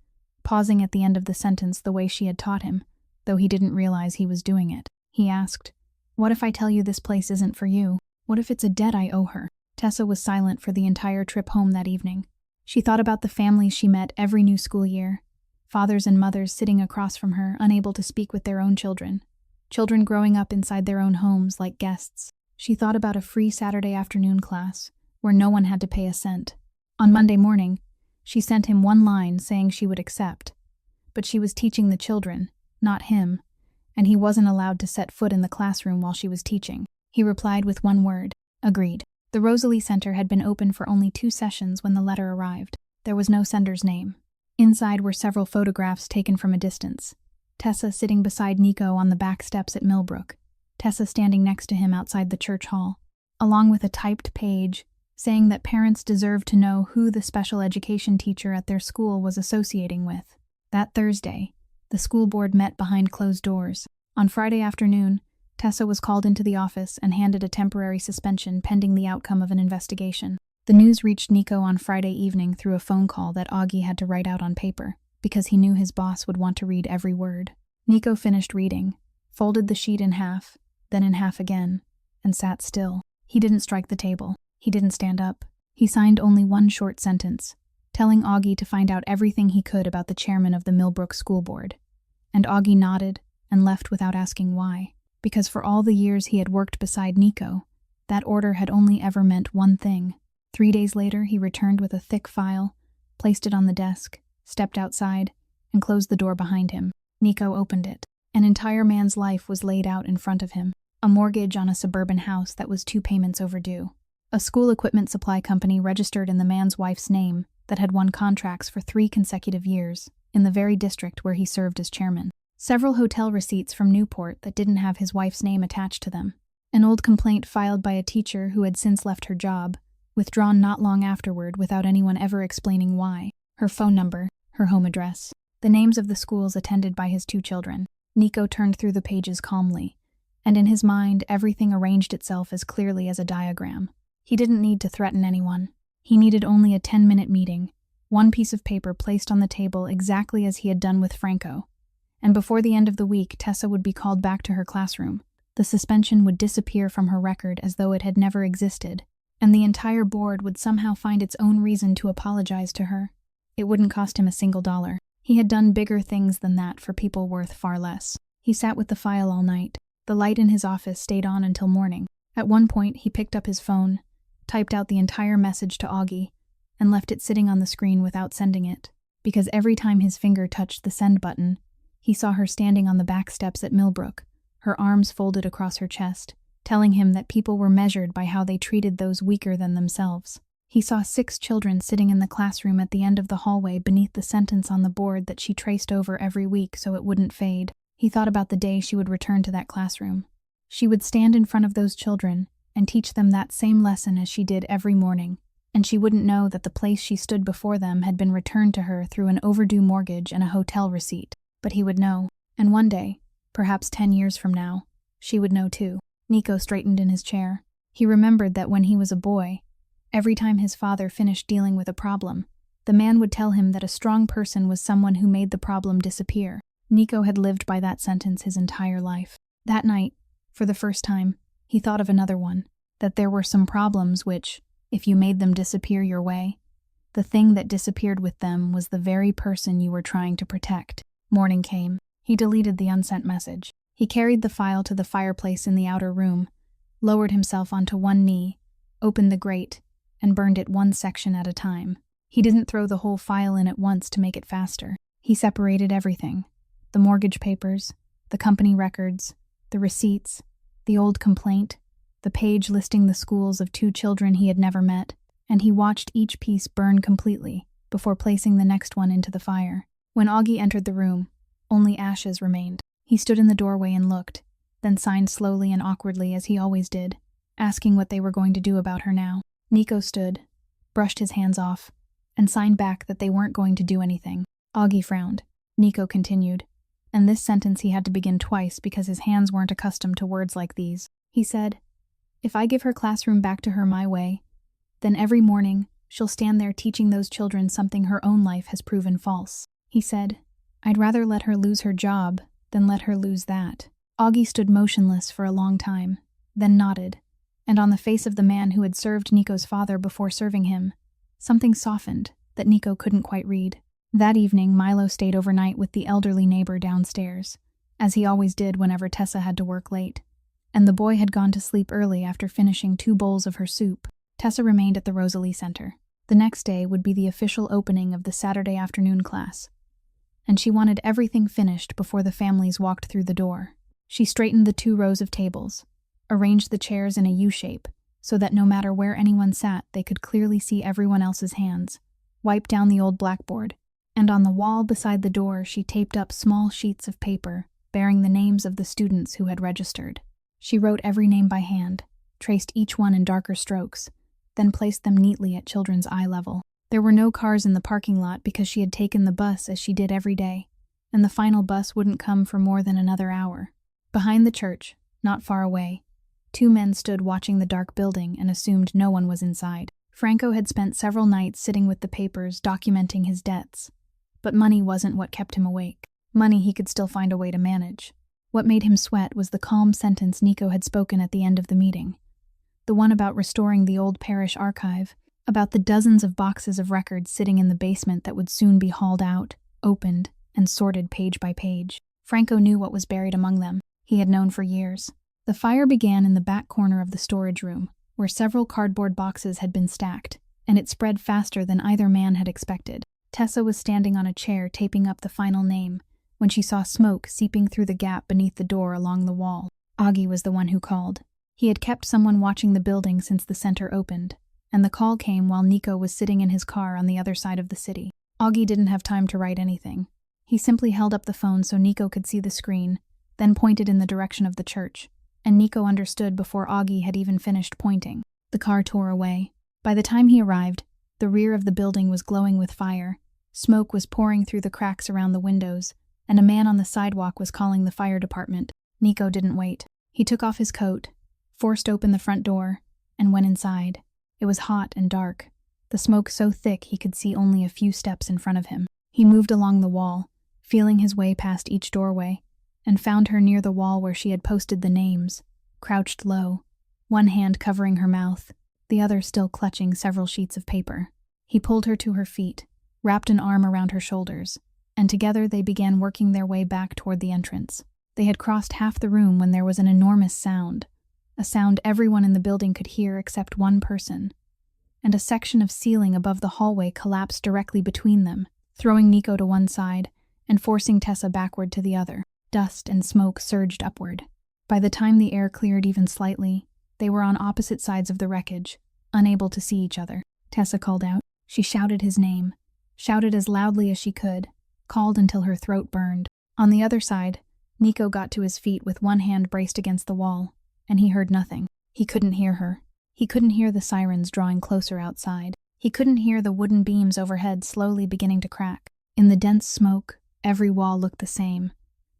pausing at the end of the sentence the way she had taught him, though he didn't realize he was doing it. He asked, "What if I tell you this place isn't for you? What if it's a debt I owe her?" Tessa was silent for the entire trip home that evening. She thought about the families she met every new school year, fathers and mothers sitting across from her, unable to speak with their own children, children growing up inside their own homes like guests. She thought about a free Saturday afternoon class, where no one had to pay a cent. On Monday morning, she sent him one line saying she would accept, but she was teaching the children, not him, and he wasn't allowed to set foot in the classroom while she was teaching. He replied with one word, agreed. The Rosalie Center had been open for only 2 sessions when the letter arrived. There was no sender's name. Inside were several photographs taken from a distance. Tessa sitting beside Nico on the back steps at Millbrook, Tessa standing next to him outside the church hall, along with a typed page saying that parents deserved to know who the special education teacher at their school was associating with. That Thursday, the school board met behind closed doors. On Friday afternoon, Tessa was called into the office and handed a temporary suspension pending the outcome of an investigation. The news reached Nico on Friday evening through a phone call that Augie had to write out on paper, because he knew his boss would want to read every word. Nico finished reading, folded the sheet in half, then in half again, and sat still. He didn't strike the table. He didn't stand up. He signed only one short sentence, telling Augie to find out everything he could about the chairman of the Millbrook School Board. And Augie nodded and left without asking why. Because for all the years he had worked beside Nico, that order had only ever meant one thing. 3 days later, he returned with a thick file, placed it on the desk, stepped outside, and closed the door behind him. Nico opened it. An entire man's life was laid out in front of him. A mortgage on a suburban house that was 2 payments overdue. A school equipment supply company registered in the man's wife's name that had won contracts for 3 consecutive years, in the very district where he served as chairman. Several hotel receipts from Newport that didn't have his wife's name attached to them. An old complaint filed by a teacher who had since left her job, withdrawn not long afterward without anyone ever explaining why. Her phone number, her home address, the names of the schools attended by his 2 children. Nico turned through the pages calmly, and in his mind everything arranged itself as clearly as a diagram. He didn't need to threaten anyone. He needed only a 10-minute meeting, one piece of paper placed on the table exactly as he had done with Franco. And before the end of the week, Tessa would be called back to her classroom. The suspension would disappear from her record as though it had never existed, and the entire board would somehow find its own reason to apologize to her. It wouldn't cost him a single dollar. He had done bigger things than that for people worth far less. He sat with the file all night. The light in his office stayed on until morning. At one point, he picked up his phone, typed out the entire message to Augie, and left it sitting on the screen without sending it, because every time his finger touched the send button, he saw her standing on the back steps at Millbrook, her arms folded across her chest, telling him that people were measured by how they treated those weaker than themselves. He saw 6 children sitting in the classroom at the end of the hallway beneath the sentence on the board that she traced over every week so it wouldn't fade. He thought about the day she would return to that classroom. She would stand in front of those children and teach them that same lesson as she did every morning, and she wouldn't know that the place she stood before them had been returned to her through an overdue mortgage and a hotel receipt. But he would know, and one day, perhaps 10 years from now, she would know too. Nico straightened in his chair. He remembered that when he was a boy, every time his father finished dealing with a problem, the man would tell him that a strong person was someone who made the problem disappear. Nico had lived by that sentence his entire life. That night, for the first time, he thought of another one, that there were some problems which, if you made them disappear your way, The thing that disappeared with them was the very person you were trying to protect. Morning came. He deleted the unsent message. He carried the file to the fireplace in the outer room, lowered himself onto one knee, opened the grate, and burned it one section at a time. He didn't throw the whole file in at once to make it faster. He separated everything: the mortgage papers, the company records, the receipts, the old complaint, the page listing the schools of 2 children he had never met, and he watched each piece burn completely before placing the next one into the fire. When Augie entered the room, only ashes remained. He stood in the doorway and looked, then signed slowly and awkwardly as he always did, asking what they were going to do about her now. Nico stood, brushed his hands off, and signed back that they weren't going to do anything. Augie frowned. Nico continued, and this sentence he had to begin twice because his hands weren't accustomed to words like these. He said, "If I give her classroom back to her my way, then every morning she'll stand there teaching those children something her own life has proven false." He said, "I'd rather let her lose her job than let her lose that." Augie stood motionless for a long time, then nodded, and on the face of the man who had served Nico's father before serving him, something softened that Nico couldn't quite read. That evening, Milo stayed overnight with the elderly neighbor downstairs, as he always did whenever Tessa had to work late, and the boy had gone to sleep early after finishing 2 bowls of her soup. Tessa remained at the Rosalie Center. The next day would be the official opening of the Saturday afternoon class, and she wanted everything finished before the families walked through the door. She straightened the 2 rows of tables, arranged the chairs in a U-shape so that no matter where anyone sat, they could clearly see everyone else's hands, wiped down the old blackboard, and on the wall beside the door she taped up small sheets of paper bearing the names of the students who had registered. She wrote every name by hand, traced each one in darker strokes, then placed them neatly at children's eye level. There were no cars in the parking lot because she had taken the bus as she did every day, and the final bus wouldn't come for more than another hour. Behind the church, not far away, 2 men stood watching the dark building and assumed no one was inside. Franco had spent several nights sitting with the papers documenting his debts, but money wasn't what kept him awake. Money he could still find a way to manage. What made him sweat was the calm sentence Nico had spoken at the end of the meeting. The one about restoring the old parish archive, about the dozens of boxes of records sitting in the basement that would soon be hauled out, opened, and sorted page by page. Franco knew what was buried among them. He had known for years. The fire began in the back corner of the storage room, where several cardboard boxes had been stacked, and it spread faster than either man had expected. Tessa was standing on a chair taping up the final name when she saw smoke seeping through the gap beneath the door along the wall. Augie was the one who called. He had kept someone watching the building since the center opened, and the call came while Nico was sitting in his car on the other side of the city. Augie didn't have time to write anything. He simply held up the phone so Nico could see the screen, then pointed in the direction of the church, and Nico understood before Augie had even finished pointing. The car tore away. By the time he arrived, the rear of the building was glowing with fire. Smoke was pouring through the cracks around the windows, and a man on the sidewalk was calling the fire department. Nico didn't wait. He took off his coat, forced open the front door, and went inside. It was hot and dark, the smoke so thick he could see only a few steps in front of him. He moved along the wall, feeling his way past each doorway, and found her near the wall where she had posted the names, crouched low, one hand covering her mouth, the other still clutching several sheets of paper. He pulled her to her feet, wrapped an arm around her shoulders, and together they began working their way back toward the entrance. They had crossed half the room when there was an enormous sound, a sound everyone in the building could hear except one person, and a section of ceiling above the hallway collapsed directly between them, throwing Nico to one side and forcing Tessa backward to the other. Dust and smoke surged upward. By the time the air cleared even slightly, they were on opposite sides of the wreckage, unable to see each other. Tessa called out. She shouted his name, shouted as loudly as she could, called until her throat burned. On the other side, Nico got to his feet with one hand braced against the wall, and he heard nothing. He couldn't hear her. He couldn't hear the sirens drawing closer outside. He couldn't hear the wooden beams overhead slowly beginning to crack. In the dense smoke, every wall looked the same,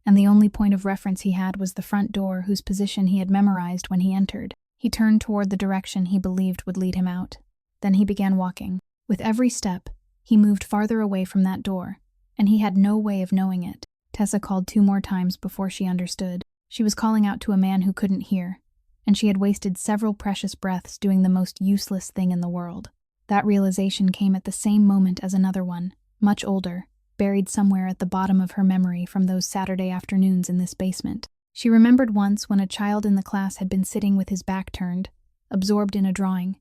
and the only point of reference he had was the front door whose position he had memorized when he entered. He turned toward the direction he believed would lead him out. Then he began walking. With every step, he moved farther away from that door, and he had no way of knowing it. Tessa called 2 more times before she understood. She was calling out to a man who couldn't hear, and she had wasted several precious breaths doing the most useless thing in the world. That realization came at the same moment as another one, much older, buried somewhere at the bottom of her memory from those Saturday afternoons in this basement. She remembered once when a child in the class had been sitting with his back turned, absorbed in a drawing,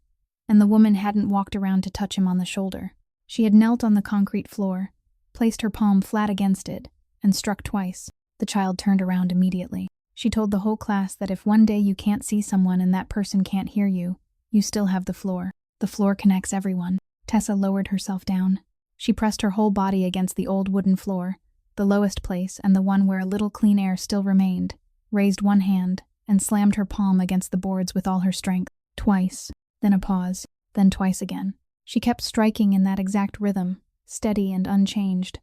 and the woman hadn't walked around to touch him on the shoulder. She had knelt on the concrete floor, placed her palm flat against it, and struck twice. The child turned around immediately. She told the whole class that if one day you can't see someone and that person can't hear you, you still have the floor. The floor connects everyone. Tessa lowered herself down. She pressed her whole body against the old wooden floor, the lowest place and the one where a little clean air still remained, raised one hand, and slammed her palm against the boards with all her strength. Twice, then a pause, then twice again. She kept striking in that exact rhythm, steady and unchanged,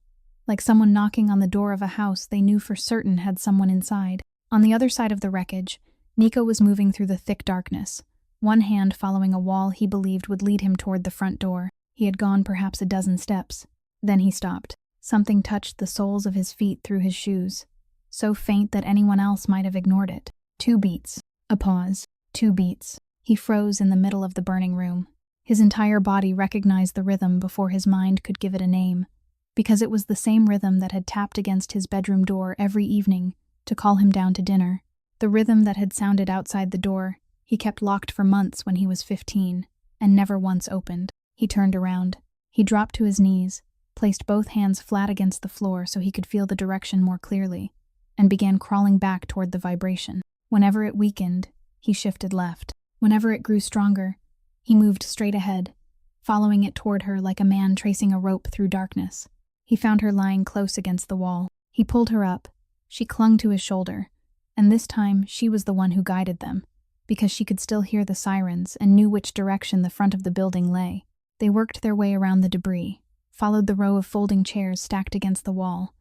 like someone knocking on the door of a house they knew for certain had someone inside. On the other side of the wreckage, Nico was moving through the thick darkness, one hand following a wall he believed would lead him toward the front door. He had gone perhaps a dozen steps. Then he stopped. Something touched the soles of his feet through his shoes, so faint that anyone else might have ignored it. 2 beats. A pause. 2 beats. He froze in the middle of the burning room. His entire body recognized the rhythm before his mind could give it a name, because it was the same rhythm that had tapped against his bedroom door every evening to call him down to dinner. The rhythm that had sounded outside the door he kept locked for months when he was 15, and never once opened. He turned around. He dropped to his knees, placed both hands flat against the floor so he could feel the direction more clearly, and began crawling back toward the vibration. Whenever it weakened, he shifted left. Whenever it grew stronger, he moved straight ahead, following it toward her like a man tracing a rope through darkness. He found her lying close against the wall. He pulled her up. She clung to his shoulder, and this time she was the one who guided them, because she could still hear the sirens and knew which direction the front of the building lay. They worked their way around the debris, followed the row of folding chairs stacked against the wall,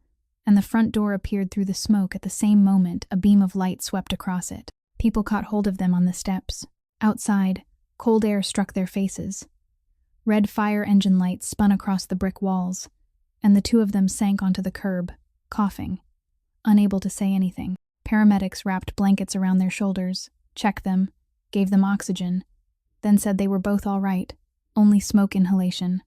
and the front door appeared through the smoke at the same moment a beam of light swept across it. People caught hold of them on the steps. Outside, cold air struck their faces. Red fire engine lights spun across the brick walls, and the 2 of them sank onto the curb, coughing, unable to say anything. Paramedics wrapped blankets around their shoulders, checked them, gave them oxygen, then said they were both all right, only smoke inhalation,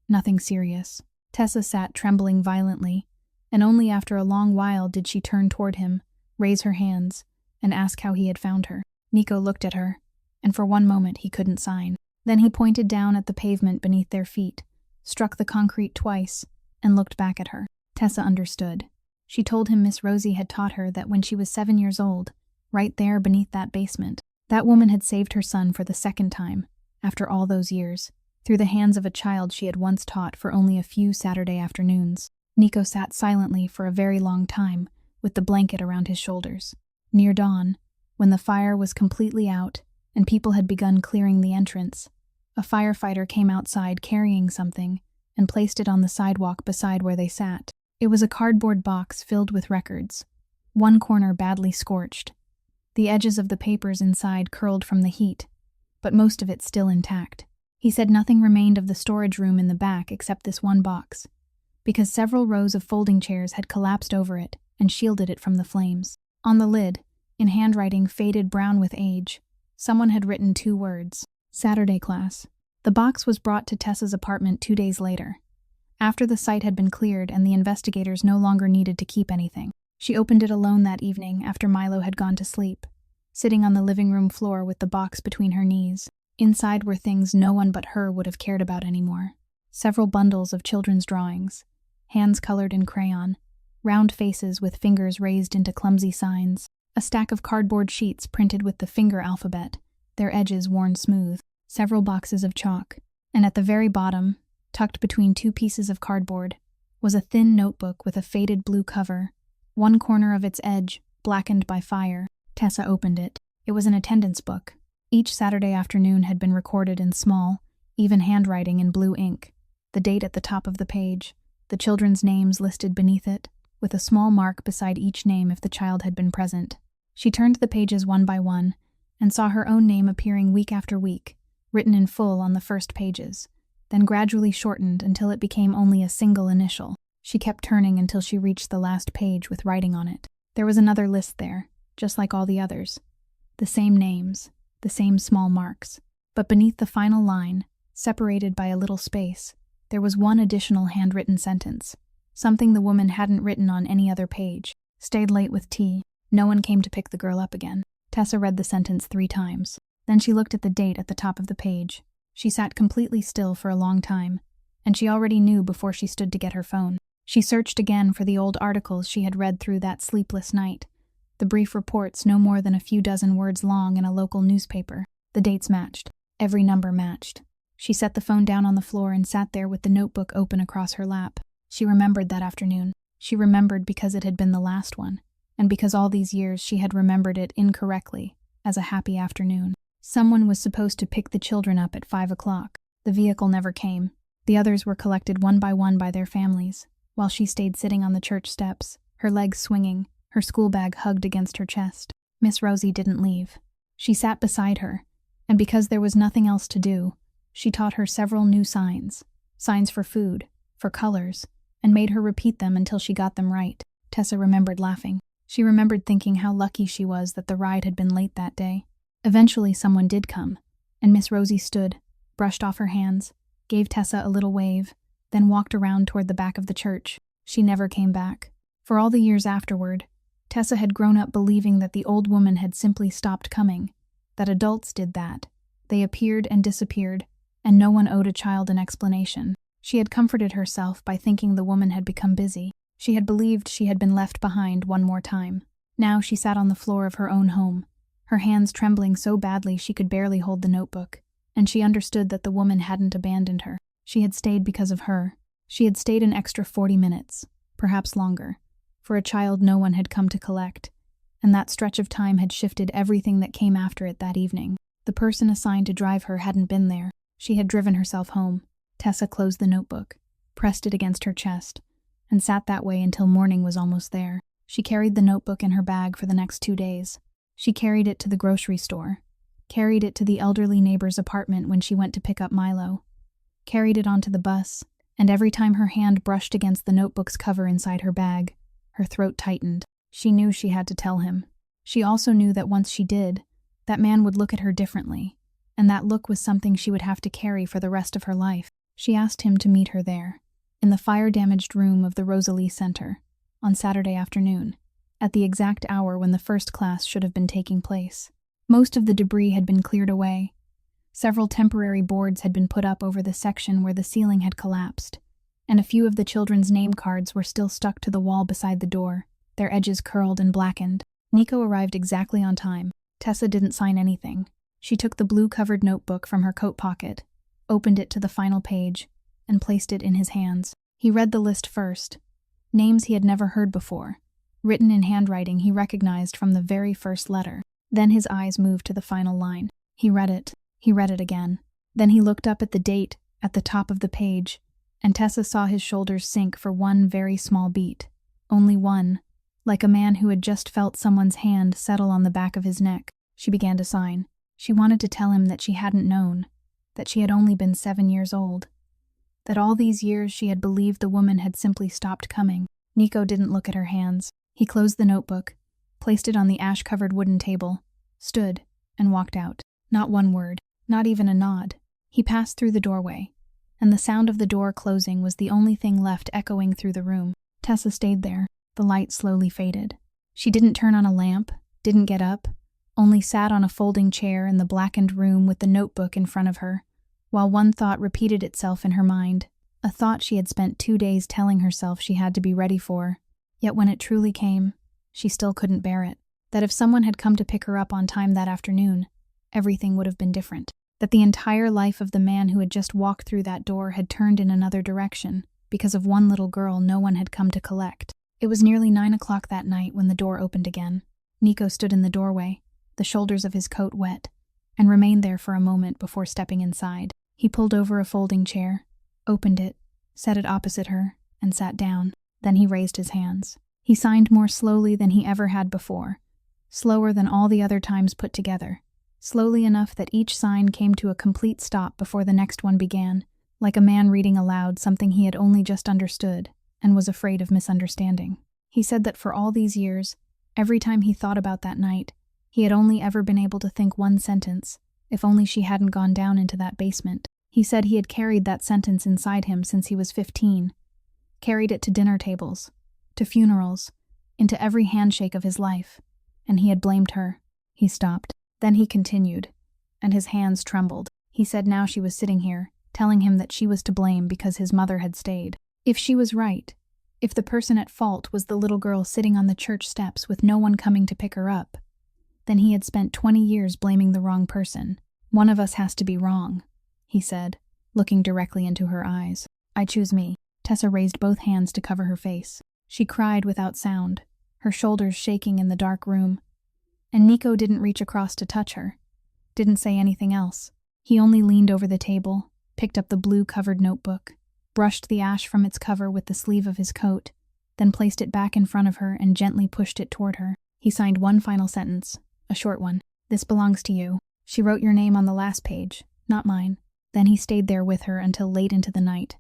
nothing serious. Tessa sat trembling violently, and only after a long while did she turn toward him, raise her hands, and ask how he had found her. Nico looked at her, and for one moment he couldn't sign. Then he pointed down at the pavement beneath their feet, struck the concrete twice, and looked back at her. Tessa understood. She told him Miss Rosie had taught her that when she was 7 years old, right there beneath that basement, that woman had saved her son for the 2nd time, after all those years, through the hands of a child she had once taught for only a few Saturday afternoons. Nico sat silently for a very long time, with the blanket around his shoulders. Near dawn, when the fire was completely out and people had begun clearing the entrance, a firefighter came outside carrying something and placed it on the sidewalk beside where they sat. It was a cardboard box filled with records, one corner badly scorched. The edges of the papers inside curled from the heat, but most of it still intact. He said nothing remained of the storage room in the back except this one box, because several rows of folding chairs had collapsed over it and shielded it from the flames. On the lid, in handwriting faded brown with age, someone had written 2 words: Saturday class. The box was brought to Tessa's apartment 2 days later, after the site had been cleared and the investigators no longer needed to keep anything. She opened it alone that evening after Milo had gone to sleep, sitting on the living room floor with the box between her knees. Inside were things no one but her would have cared about anymore. Several bundles of children's drawings, hands colored in crayon, round faces with fingers raised into clumsy signs, a stack of cardboard sheets printed with the finger alphabet, their edges worn smooth, several boxes of chalk, and at the very bottom, tucked between 2 pieces of cardboard, was a thin notebook with a faded blue cover, one corner of its edge blackened by fire. Tessa opened it. It was an attendance book. Each Saturday afternoon had been recorded in small, even handwriting in blue ink, the date at the top of the page, the children's names listed beneath it, with a small mark beside each name if the child had been present. She turned the pages one by one and saw her own name appearing week after week, written in full on the first pages, then gradually shortened until it became only a single initial. She kept turning until she reached the last page with writing on it. There was another list there, just like all the others. The same names, the same small marks. But beneath the final line, Separated by a little space, there was one additional handwritten sentence. Something the woman hadn't written on any other page. Stayed late with tea. No one came to pick the girl up again. Tessa read the sentence 3 times. Then she looked at the date at the top of the page. She sat completely still for a long time, and she already knew before she stood to get her phone. She searched again for the old articles she had read through that sleepless night. The brief reports, no more than a few dozen words long, in a local newspaper. The dates matched. Every number matched. She set the phone down on the floor and sat there with the notebook open across her lap. She remembered that afternoon. She remembered because it had been the last one, and because all these years she had remembered it incorrectly, as a happy afternoon. Someone was supposed to pick the children up at 5 o'clock. The vehicle never came. The others were collected one by their families, while she stayed sitting on the church steps, her legs swinging, her school bag hugged against her chest. Miss Rosie didn't leave. She sat beside her, and because there was nothing else to do, she taught her several new signs. Signs for food, for colors, and made her repeat them until she got them right. Tessa remembered laughing. She remembered thinking how lucky she was that the ride had been late that day. Eventually someone did come, and Miss Rosie stood, brushed off her hands, gave Tessa a little wave, then walked around toward the back of the church. She never came back. For all the years afterward, Tessa had grown up believing that the old woman had simply stopped coming, that adults did that. They appeared and disappeared, and no one owed a child an explanation. She had comforted herself by thinking the woman had become busy. She had believed she had been left behind one more time. Now she sat on the floor of her own home, her hands trembling so badly she could barely hold the notebook, and she understood that the woman hadn't abandoned her. She had stayed because of her. She had stayed an extra 40 minutes, perhaps longer, for a child no one had come to collect, and that stretch of time had shifted everything that came after it that evening. The person assigned to drive her hadn't been there. She had driven herself home. Tessa closed the notebook, pressed it against her chest, and sat that way until morning was almost there. She carried the notebook in her bag for the next 2 days. She carried it to the grocery store, carried it to the elderly neighbor's apartment when she went to pick up Milo, carried it onto the bus, and every time her hand brushed against the notebook's cover inside her bag, her throat tightened. She knew she had to tell him. She also knew that once she did, that man would look at her differently, and that look was something she would have to carry for the rest of her life. She asked him to meet her there, in the fire-damaged room of the Rosalie Center, on Saturday afternoon, at the exact hour when the first class should have been taking place. Most of the debris had been cleared away. Several temporary boards had been put up over the section where the ceiling had collapsed, and a few of the children's name cards were still stuck to the wall beside the door, their edges curled and blackened. Nico arrived exactly on time. Tessa didn't sign anything. She took the blue-covered notebook from her coat pocket, opened it to the final page, and placed it in his hands. He read the list first. Names he had never heard before, written in handwriting he recognized from the very first letter. Then his eyes moved to the final line. He read it again. Then he looked up at the date at the top of the page, and Tessa saw his shoulders sink for one very small beat. Only one, like a man who had just felt someone's hand settle on the back of his neck. She began to sign. She wanted to tell him that she hadn't known, that she had only been 7 years old, that all these years she had believed the woman had simply stopped coming. Nico didn't look at her hands. He closed the notebook, placed it on the ash-covered wooden table, stood, and walked out. Not one word, not even a nod. He passed through the doorway, and the sound of the door closing was the only thing left echoing through the room. Tessa stayed there. The light slowly faded. She didn't turn on a lamp, didn't get up, only sat on a folding chair in the blackened room with the notebook in front of her, while one thought repeated itself in her mind, a thought she had spent 2 days telling herself she had to be ready for. Yet when it truly came, she still couldn't bear it. That if someone had come to pick her up on time that afternoon, everything would have been different. That the entire life of the man who had just walked through that door had turned in another direction because of one little girl no one had come to collect. It was nearly 9 o'clock that night when the door opened again. Nico stood in the doorway, the shoulders of his coat wet, and remained there for a moment before stepping inside. He pulled over a folding chair, opened it, set it opposite her, and sat down. Then he raised his hands. He signed more slowly than he ever had before, slower than all the other times put together, slowly enough that each sign came to a complete stop before the next one began, like a man reading aloud something he had only just understood and was afraid of misunderstanding. He said that for all these years, every time he thought about that night, he had only ever been able to think one sentence, if only she hadn't gone down into that basement. He said he had carried that sentence inside him since he was 15, carried it to dinner tables, to funerals, into every handshake of his life, and he had blamed her. He stopped. Then he continued, and his hands trembled. He said now she was sitting here, telling him that she was to blame because his mother had stayed. If she was right, if the person at fault was the little girl sitting on the church steps with no one coming to pick her up, then he had spent 20 years blaming the wrong person. One of us has to be wrong, he said, looking directly into her eyes. I choose me. Tessa raised both hands to cover her face. She cried without sound, her shoulders shaking in the dark room. And Nico didn't reach across to touch her, didn't say anything else. He only leaned over the table, picked up the blue-covered notebook, brushed the ash from its cover with the sleeve of his coat, then placed it back in front of her and gently pushed it toward her. He signed one final sentence, a short one. This belongs to you. She wrote your name on the last page, not mine. Then he stayed there with her until late into the night.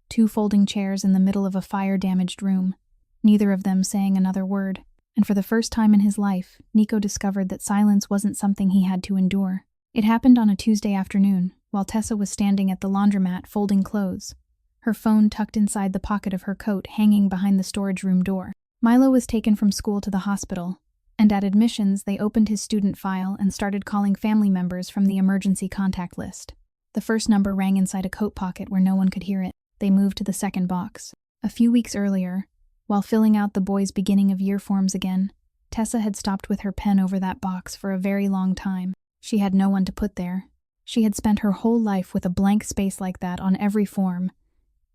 2 folding chairs in the middle of a fire-damaged room, neither of them saying another word. And for the first time in his life, Nico discovered that silence wasn't something he had to endure. It happened on a Tuesday afternoon, while Tessa was standing at the laundromat folding clothes, her phone tucked inside the pocket of her coat hanging behind the storage room door. Milo was taken from school to the hospital, and at admissions they opened his student file and started calling family members from the emergency contact list. The first number rang inside a coat pocket where no one could hear it. They moved to the second box. A few weeks earlier, while filling out the boys' beginning of year forms again, Tessa had stopped with her pen over that box for a very long time. She had no one to put there. She had spent her whole life with a blank space like that on every form,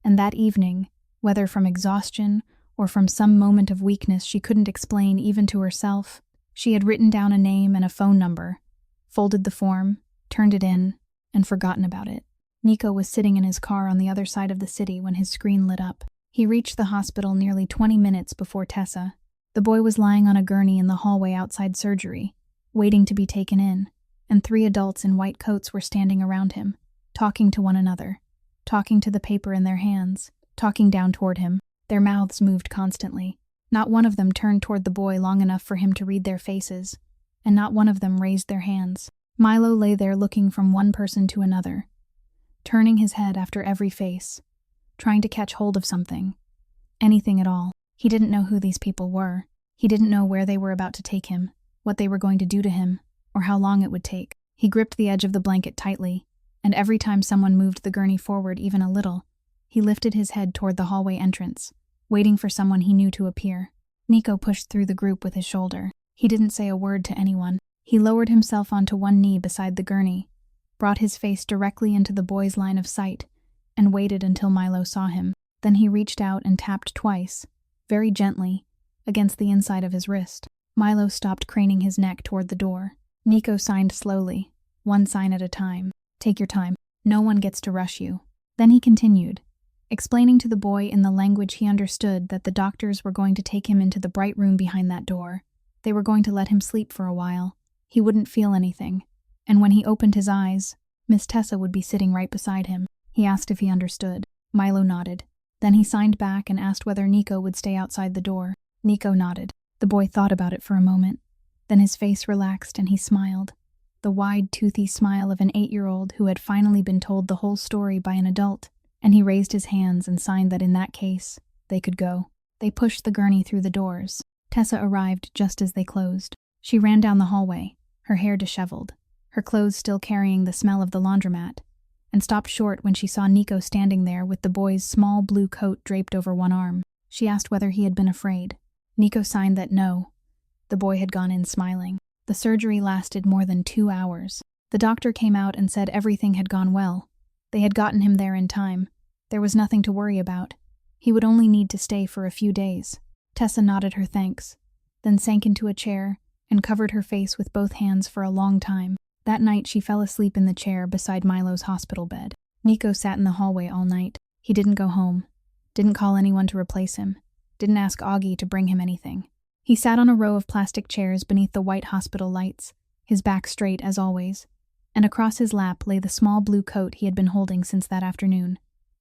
and that evening, whether from exhaustion or from some moment of weakness she couldn't explain even to herself, she had written down a name and a phone number, folded the form, turned it in, and forgotten about it. Nico was sitting in his car on the other side of the city when his screen lit up. He reached the hospital nearly 20 minutes before Tessa. The boy was lying on a gurney in the hallway outside surgery, waiting to be taken in, and 3 adults in white coats were standing around him, talking to one another, talking to the paper in their hands, talking down toward him. Their mouths moved constantly. Not one of them turned toward the boy long enough for him to read their faces, and not one of them raised their hands. Milo lay there looking from one person to another, turning his head after every face, trying to catch hold of something, anything at all. He didn't know who these people were. He didn't know where they were about to take him, what they were going to do to him, or how long it would take. He gripped the edge of the blanket tightly, and every time someone moved the gurney forward even a little, he lifted his head toward the hallway entrance, waiting for someone he knew to appear. Nico pushed through the group with his shoulder. He didn't say a word to anyone. He lowered himself onto one knee beside the gurney, brought his face directly into the boy's line of sight, and waited until Milo saw him. Then he reached out and tapped twice, very gently, against the inside of his wrist. Milo stopped craning his neck toward the door. Nico signed slowly, one sign at a time. Take your time. No one gets to rush you. Then he continued, explaining to the boy in the language he understood that the doctors were going to take him into the bright room behind that door. They were going to let him sleep for a while. He wouldn't feel anything, and when he opened his eyes, Miss Tessa would be sitting right beside him. He asked if he understood. Milo nodded. Then he signed back and asked whether Nico would stay outside the door. Nico nodded. The boy thought about it for a moment. Then his face relaxed and he smiled, the wide, toothy smile of an 8-year-old who had finally been told the whole story by an adult, and he raised his hands and signed that in that case, they could go. They pushed the gurney through the doors. Tessa arrived just as they closed. She ran down the hallway, her hair disheveled, her clothes still carrying the smell of the laundromat, and stopped short when she saw Nico standing there with the boy's small blue coat draped over one arm. She asked whether he had been afraid. Nico signed that no. The boy had gone in smiling. The surgery lasted more than 2 hours. The doctor came out and said everything had gone well. They had gotten him there in time. There was nothing to worry about. He would only need to stay for a few days. Tessa nodded her thanks, then sank into a chair and covered her face with both hands for a long time. That night she fell asleep in the chair beside Milo's hospital bed. Nico sat in the hallway all night. He didn't go home, didn't call anyone to replace him, didn't ask Augie to bring him anything. He sat on a row of plastic chairs beneath the white hospital lights, his back straight as always, and across his lap lay the small blue coat he had been holding since that afternoon,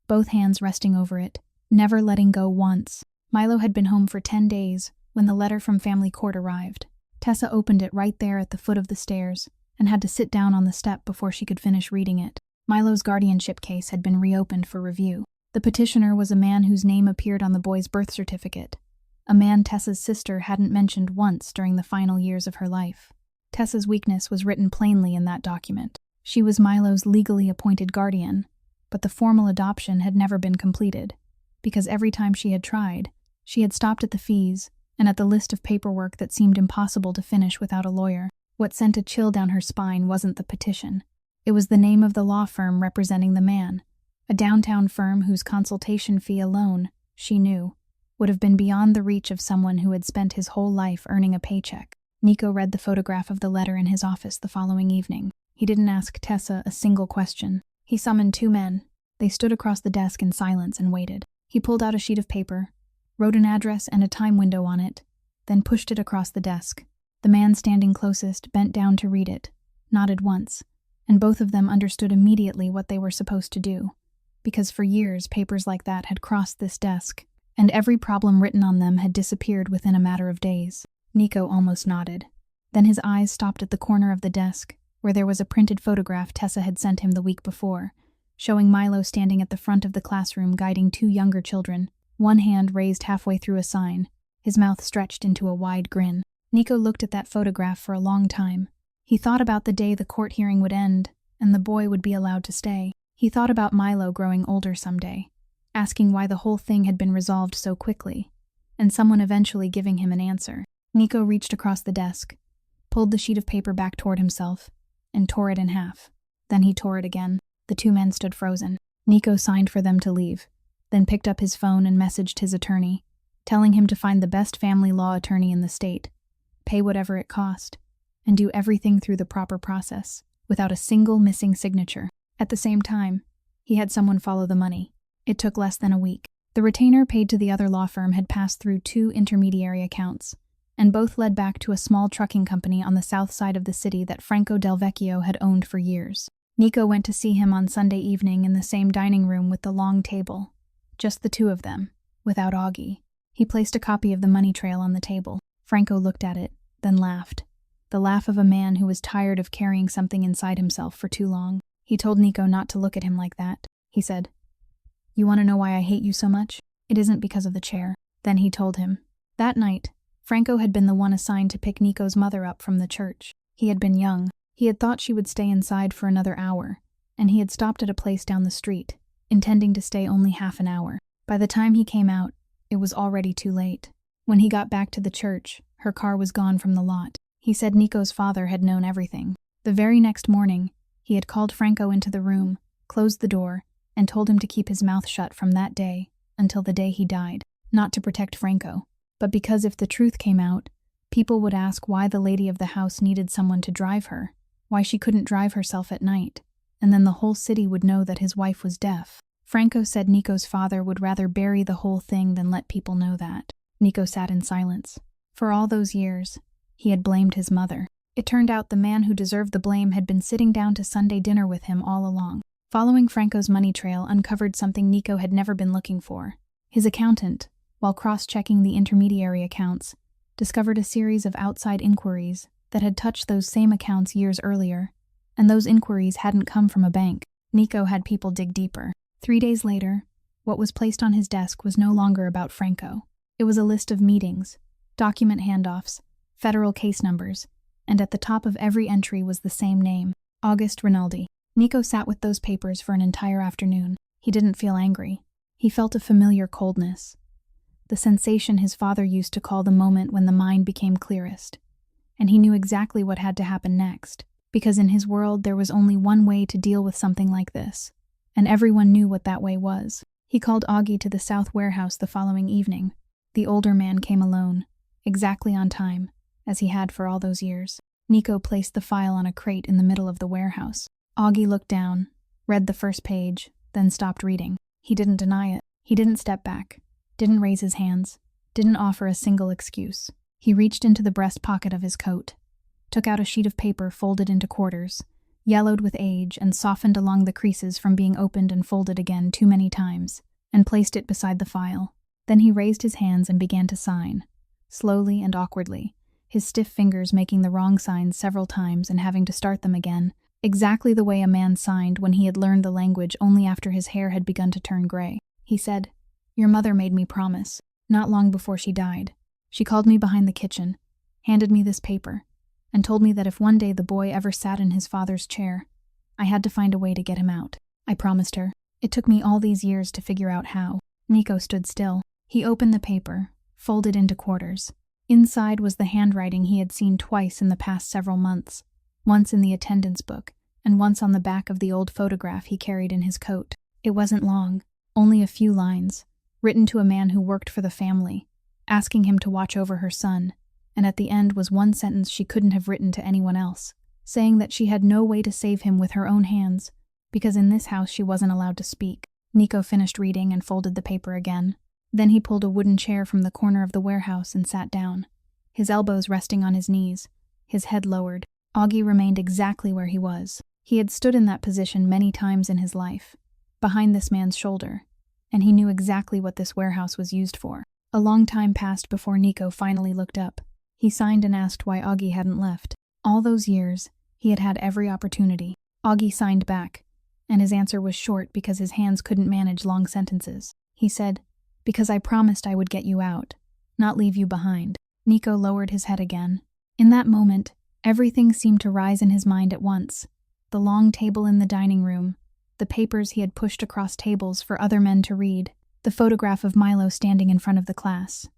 both hands resting over it, never letting go once. Milo had been home for 10 days when the letter from family court arrived. Tessa opened it right there at the foot of the stairs and had to sit down on the step before she could finish reading it. Milo's guardianship case had been reopened for review. The petitioner was a man whose name appeared on the boy's birth certificate, a man Tessa's sister hadn't mentioned once during the final years of her life. Tessa's weakness was written plainly in that document. She was Milo's legally appointed guardian, but the formal adoption had never been completed, because every time she had tried, she had stopped at the fees and at the list of paperwork that seemed impossible to finish without a lawyer. What sent a chill down her spine wasn't the petition. It was the name of the law firm representing the man, a downtown firm whose consultation fee alone, she knew, would have been beyond the reach of someone who had spent his whole life earning a paycheck. Nico read the photograph of the letter in his office the following evening. He didn't ask Tessa a single question. He summoned 2 men. They stood across the desk in silence and waited. He pulled out a sheet of paper, wrote an address and a time window on it, then pushed it across the desk. The man standing closest bent down to read it, nodded once, and both of them understood immediately what they were supposed to do, because for years papers like that had crossed this desk, and every problem written on them had disappeared within a matter of days. Nico almost nodded. Then his eyes stopped at the corner of the desk, where there was a printed photograph Tessa had sent him the week before, showing Milo standing at the front of the classroom guiding 2 younger children, one hand raised halfway through a sign, his mouth stretched into a wide grin. Nico looked at that photograph for a long time. He thought about the day the court hearing would end, and the boy would be allowed to stay. He thought about Milo growing older someday, asking why the whole thing had been resolved so quickly, and someone eventually giving him an answer. Nico reached across the desk, pulled the sheet of paper back toward himself, and tore it in half. Then he tore it again. The 2 men stood frozen. Nico signed for them to leave, then picked up his phone and messaged his attorney, telling him to find the best family law attorney in the state, pay whatever it cost, and do everything through the proper process, without a single missing signature. At the same time, he had someone follow the money. It took less than a week. The retainer paid to the other law firm had passed through 2 intermediary accounts, and both led back to a small trucking company on the south side of the city that Franco Del Vecchio had owned for years. Nico went to see him on Sunday evening in the same dining room with the long table, just the 2 of them, without Augie. He placed a copy of the money trail on the table. Franco looked at it, then laughed. The laugh of a man who was tired of carrying something inside himself for too long. He told Nico not to look at him like that. He said, "You want to know why I hate you so much? It isn't because of the chair." Then he told him. That night, Franco had been the one assigned to pick Nico's mother up from the church. He had been young. He had thought she would stay inside for another hour, and he had stopped at a place down the street, intending to stay only half an hour. By the time he came out, it was already too late. When he got back to the church, her car was gone from the lot. He said Nico's father had known everything. The very next morning, he had called Franco into the room, closed the door, and told him to keep his mouth shut from that day until the day he died. Not to protect Franco, but because if the truth came out, people would ask why the lady of the house needed someone to drive her, why she couldn't drive herself at night, and then the whole city would know that his wife was deaf. Franco said Nico's father would rather bury the whole thing than let people know that. Nico sat in silence. For all those years, he had blamed his mother. It turned out the man who deserved the blame had been sitting down to Sunday dinner with him all along. Following Franco's money trail uncovered something Nico had never been looking for. His accountant, while cross-checking the intermediary accounts, discovered a series of outside inquiries that had touched those same accounts years earlier, and those inquiries hadn't come from a bank. Nico had people dig deeper. 3 days later, what was placed on his desk was no longer about Franco. It was a list of meetings, document handoffs, federal case numbers, and at the top of every entry was the same name, August Rinaldi. Nico sat with those papers for an entire afternoon. He didn't feel angry. He felt a familiar coldness, the sensation his father used to call the moment when the mind became clearest. And he knew exactly what had to happen next, because in his world there was only one way to deal with something like this, and everyone knew what that way was. He called Augie to the south warehouse the following evening. The older man came alone, exactly on time, as he had for all those years. Nico placed the file on a crate in the middle of the warehouse. Augie looked down, read the first page, then stopped reading. He didn't deny it. He didn't step back, didn't raise his hands, didn't offer a single excuse. He reached into the breast pocket of his coat, took out a sheet of paper folded into quarters, yellowed with age and softened along the creases from being opened and folded again too many times, and placed it beside the file. Then he raised his hands and began to sign, slowly and awkwardly, his stiff fingers making the wrong signs several times and having to start them again, exactly the way a man signed when he had learned the language only after his hair had begun to turn gray. He said, "Your mother made me promise, not long before she died. She called me behind the kitchen, handed me this paper, and told me that if one day the boy ever sat in his father's chair, I had to find a way to get him out. I promised her. It took me all these years to figure out how." Nico stood still. He opened the paper, folded into quarters. Inside was the handwriting he had seen twice in the past several months, once in the attendance book, and once on the back of the old photograph he carried in his coat. It wasn't long, only a few lines, written to a man who worked for the family, asking him to watch over her son, and at the end was one sentence she couldn't have written to anyone else, saying that she had no way to save him with her own hands, because in this house she wasn't allowed to speak. Nico finished reading and folded the paper again. Then he pulled a wooden chair from the corner of the warehouse and sat down, his elbows resting on his knees, his head lowered. Augie remained exactly where he was. He had stood in that position many times in his life, behind this man's shoulder, and he knew exactly what this warehouse was used for. A long time passed before Nico finally looked up. He signed and asked why Augie hadn't left. All those years, he had had every opportunity. Augie signed back, and his answer was short because his hands couldn't manage long sentences. He said, "Because I promised I would get you out, not leave you behind." Nico lowered his head again. In that moment, everything seemed to rise in his mind at once. The long table in the dining room, the papers he had pushed across tables for other men to read, the photograph of Milo standing in front of the class,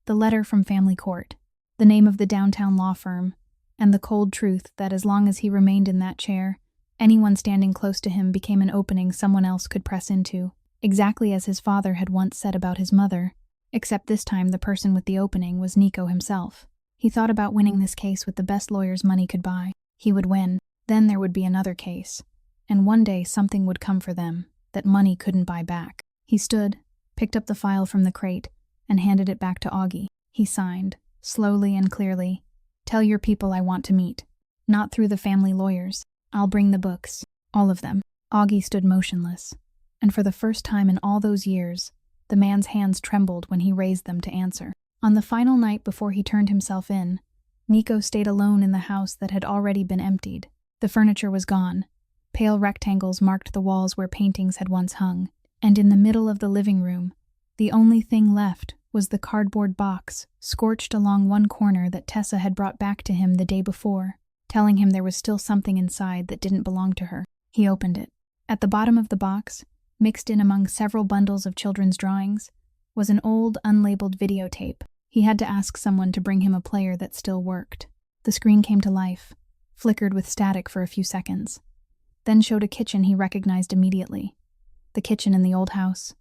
the letter from family court, the name of the downtown law firm, and the cold truth that as long as he remained in that chair, anyone standing close to him became an opening someone else could press into, exactly as his father had once said about his mother, except this time the person with the opening was Nico himself. He thought about winning this case with the best lawyers money could buy. He would win, then there would be another case, and one day something would come for them that money couldn't buy back. He stood, picked up the file from the crate, and handed it back to Augie. He signed, slowly and clearly, "Tell your people I want to meet. Not through the family lawyers. I'll bring the books. All of them." Augie stood motionless, and for the first time in all those years, the man's hands trembled when he raised them to answer. On the final night before he turned himself in, Nico stayed alone in the house that had already been emptied. The furniture was gone. Pale rectangles marked the walls where paintings had once hung, and in the middle of the living room, the only thing left was the cardboard box, scorched along one corner that Tessa had brought back to him the day before, telling him there was still something inside that didn't belong to her. He opened it. At the bottom of the box, mixed in among several bundles of children's drawings, was an old, unlabeled videotape. He had to ask someone to bring him a player that still worked. The screen came to life, flickered with static for a few seconds, then showed a kitchen he recognized immediately. The kitchen in the old house.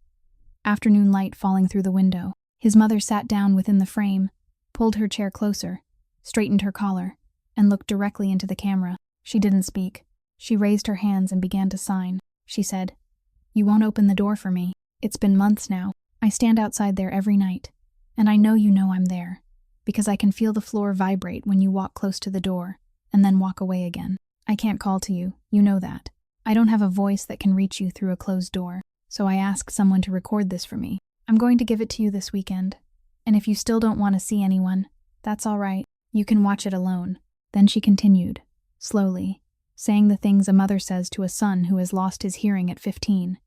Afternoon light falling through the window. His mother sat down within the frame, pulled her chair closer, straightened her collar, and looked directly into the camera. She didn't speak. She raised her hands and began to sign. She said, "You won't open the door for me. It's been months now. I stand outside there every night, and I know you know I'm there, because I can feel the floor vibrate when you walk close to the door, and then walk away again. I can't call to you, you know that. I don't have a voice that can reach you through a closed door, so I asked someone to record this for me. I'm going to give it to you this weekend, and if you still don't want to see anyone, that's all right. You can watch it alone." Then she continued, slowly, saying the things a mother says to a son who has lost his hearing at 15,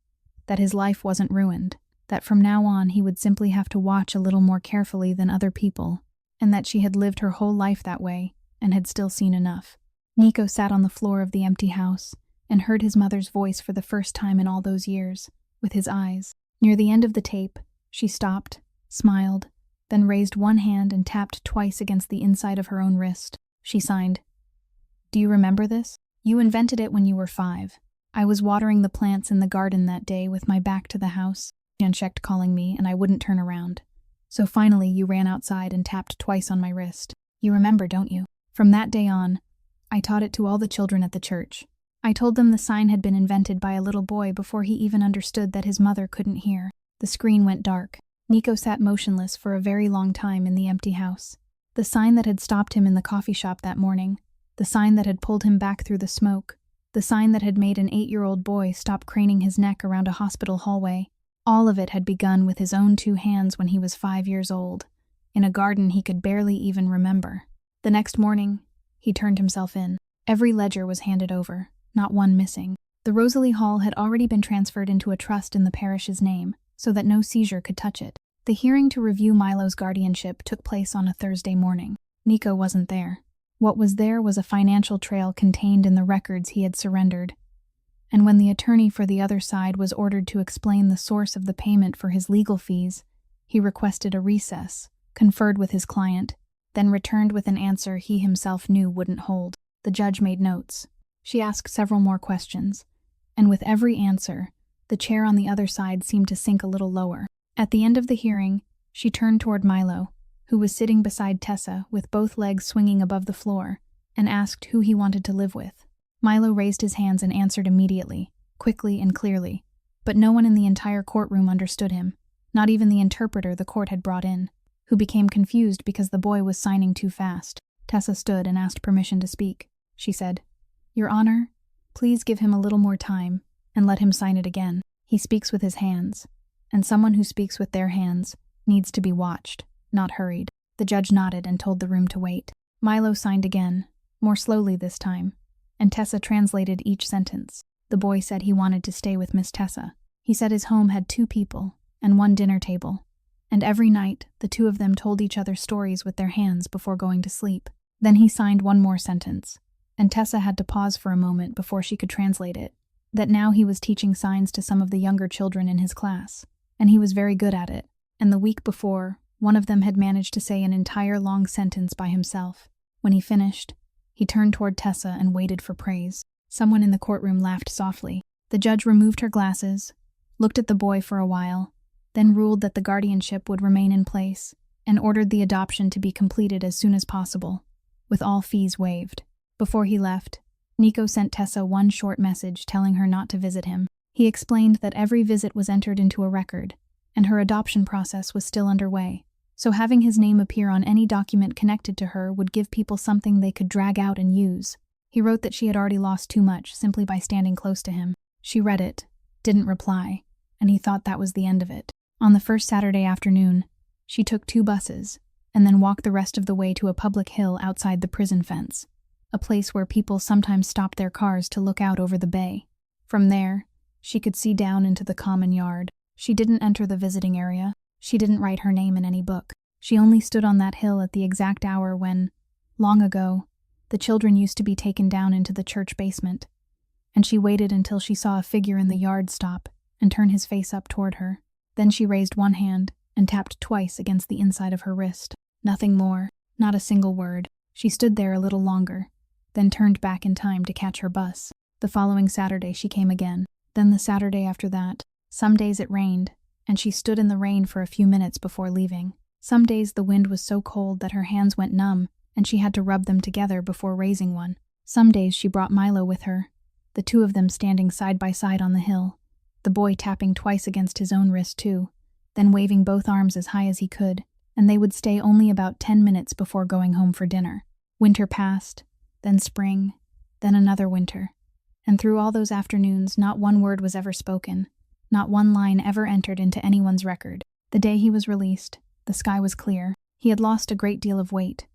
that his life wasn't ruined, that from now on he would simply have to watch a little more carefully than other people, and that she had lived her whole life that way and had still seen enough. Nico sat on the floor of the empty house and heard his mother's voice for the first time in all those years, with his eyes. Near the end of the tape, she stopped, smiled, then raised one hand and tapped twice against the inside of her own wrist. She signed, "Do you remember this? You invented it when you were 5. I was watering the plants in the garden that day with my back to the house. Jan checked calling me and I wouldn't turn around. So finally you ran outside and tapped twice on my wrist. You remember, don't you? From that day on, I taught it to all the children at the church. I told them the sign had been invented by a little boy before he even understood that his mother couldn't hear." The screen went dark. Nico sat motionless for a very long time in the empty house. The sign that had stopped him in the coffee shop that morning, the sign that had pulled him back through the smoke, the sign that had made an 8-year-old boy stop craning his neck around a hospital hallway, all of it had begun with his own 2 hands when he was 5 years old, in a garden he could barely even remember. The next morning, he turned himself in. Every ledger was handed over. not one missing. The Rosalie Hall had already been transferred into a trust in the parish's name, so that no seizure could touch it. The hearing to review Milo's guardianship took place on a Thursday morning. Nico wasn't there. What was there was a financial trail contained in the records he had surrendered. And when the attorney for the other side was ordered to explain the source of the payment for his legal fees, he requested a recess, conferred with his client, then returned with an answer he himself knew wouldn't hold. The judge made notes. She asked several more questions, and with every answer, the chair on the other side seemed to sink a little lower. At the end of the hearing, she turned toward Milo, who was sitting beside Tessa with both legs swinging above the floor, and asked who he wanted to live with. Milo raised his hands and answered immediately, quickly and clearly, but no one in the entire courtroom understood him, not even the interpreter the court had brought in, who became confused because the boy was signing too fast. Tessa stood and asked permission to speak. She said, "Your Honor, please give him a little more time and let him sign it again. He speaks with his hands, and someone who speaks with their hands needs to be watched, not hurried." The judge nodded and told the room to wait. Milo signed again, more slowly this time, and Tessa translated each sentence. The boy said he wanted to stay with Miss Tessa. He said his home had 2 people and 1 dinner table, and every night the 2 of them told each other stories with their hands before going to sleep. Then he signed 1 more sentence, and Tessa had to pause for a moment before she could translate it, that now he was teaching signs to some of the younger children in his class, and he was very good at it, and the week before, one of them had managed to say an entire long sentence by himself. When he finished, he turned toward Tessa and waited for praise. Someone in the courtroom laughed softly. The judge removed her glasses, looked at the boy for a while, then ruled that the guardianship would remain in place, and ordered the adoption to be completed as soon as possible, with all fees waived. Before he left, Nico sent Tessa 1 short message telling her not to visit him. He explained that every visit was entered into a record, and her adoption process was still underway, so having his name appear on any document connected to her would give people something they could drag out and use. He wrote that she had already lost too much simply by standing close to him. She read it, didn't reply, and he thought that was the end of it. On the first Saturday afternoon, she took 2 buses, and then walked the rest of the way to a public hill outside the prison fence, a place where people sometimes stopped their cars to look out over the bay. From there, she could see down into the common yard. She didn't enter the visiting area. She didn't write her name in any book. She only stood on that hill at the exact hour when, long ago, the children used to be taken down into the church basement, and she waited until she saw a figure in the yard stop and turn his face up toward her. Then she raised 1 hand and tapped twice against the inside of her wrist. Nothing more, not a single word. She stood there a little longer, then turned back in time to catch her bus. The following Saturday she came again. Then the Saturday after that. Some days it rained, and she stood in the rain for a few minutes before leaving. Some days the wind was so cold that her hands went numb, and she had to rub them together before raising one. Some days she brought Milo with her, the 2 of them standing side by side on the hill, the boy tapping twice against his own wrist too, then waving both arms as high as he could, and they would stay only about 10 minutes before going home for dinner. Winter passed, then spring, then another winter, and through all those afternoons not 1 word was ever spoken, not 1 line ever entered into anyone's record. The day he was released, the sky was clear. He had lost a great deal of weight,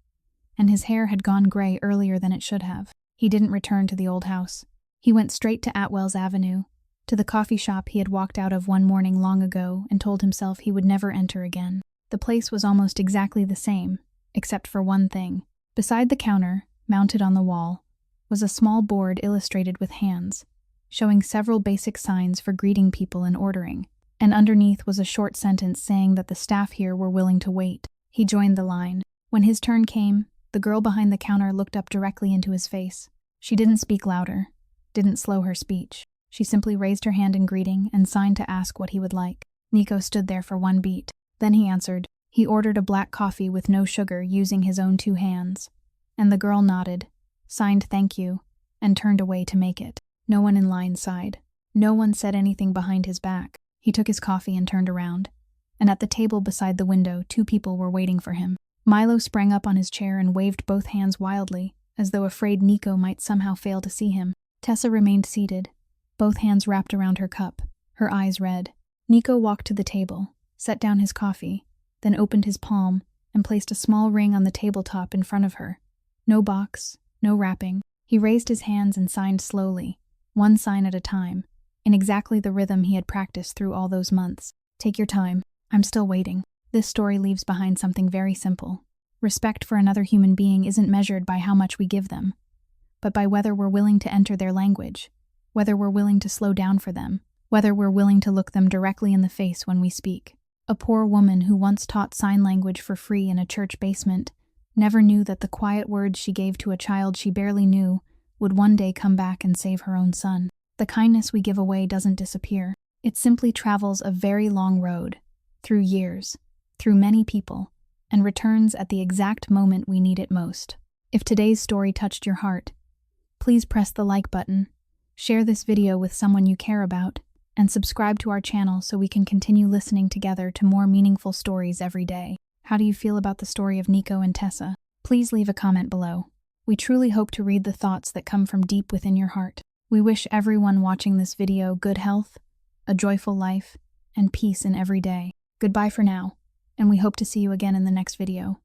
and his hair had gone gray earlier than it should have. He didn't return to the old house. He went straight to Atwell's Avenue, to the coffee shop he had walked out of one morning long ago and told himself he would never enter again. The place was almost exactly the same, except for one thing. Beside the counter, mounted on the wall, was a small board illustrated with hands, showing several basic signs for greeting people and ordering, and underneath was a short sentence saying that the staff here were willing to wait. He joined the line. When his turn came, the girl behind the counter looked up directly into his face. She didn't speak louder, didn't slow her speech. She simply raised her hand in greeting and signed to ask what he would like. Nico stood there for 1 beat. Then he answered. He ordered a black coffee with no sugar using his own 2 hands, and the girl nodded, signed thank you, and turned away to make it. No one in line sighed. No one said anything behind his back. He took his coffee and turned around, and at the table beside the window 2 people were waiting for him. Milo sprang up on his chair and waved both hands wildly, as though afraid Nico might somehow fail to see him. Tessa remained seated, both hands wrapped around her cup, her eyes red. Nico walked to the table, set down his coffee, then opened his palm and placed a small ring on the tabletop in front of her. No box, no wrapping. He raised his hands and signed slowly, one sign at a time, in exactly the rhythm he had practiced through all those months. Take your time. I'm still waiting. This story leaves behind something very simple. Respect for another human being isn't measured by how much we give them, but by whether we're willing to enter their language, whether we're willing to slow down for them, whether we're willing to look them directly in the face when we speak. A poor woman who once taught sign language for free in a church basement never knew that the quiet words she gave to a child she barely knew would one day come back and save her own son. The kindness we give away doesn't disappear. It simply travels a very long road, through years, through many people, and returns at the exact moment we need it most. If today's story touched your heart, please press the like button, share this video with someone you care about, and subscribe to our channel so we can continue listening together to more meaningful stories every day. How do you feel about the story of Nico and Tessa? Please leave a comment below. We truly hope to read the thoughts that come from deep within your heart. We wish everyone watching this video good health, a joyful life, and peace in every day. Goodbye for now, and we hope to see you again in the next video.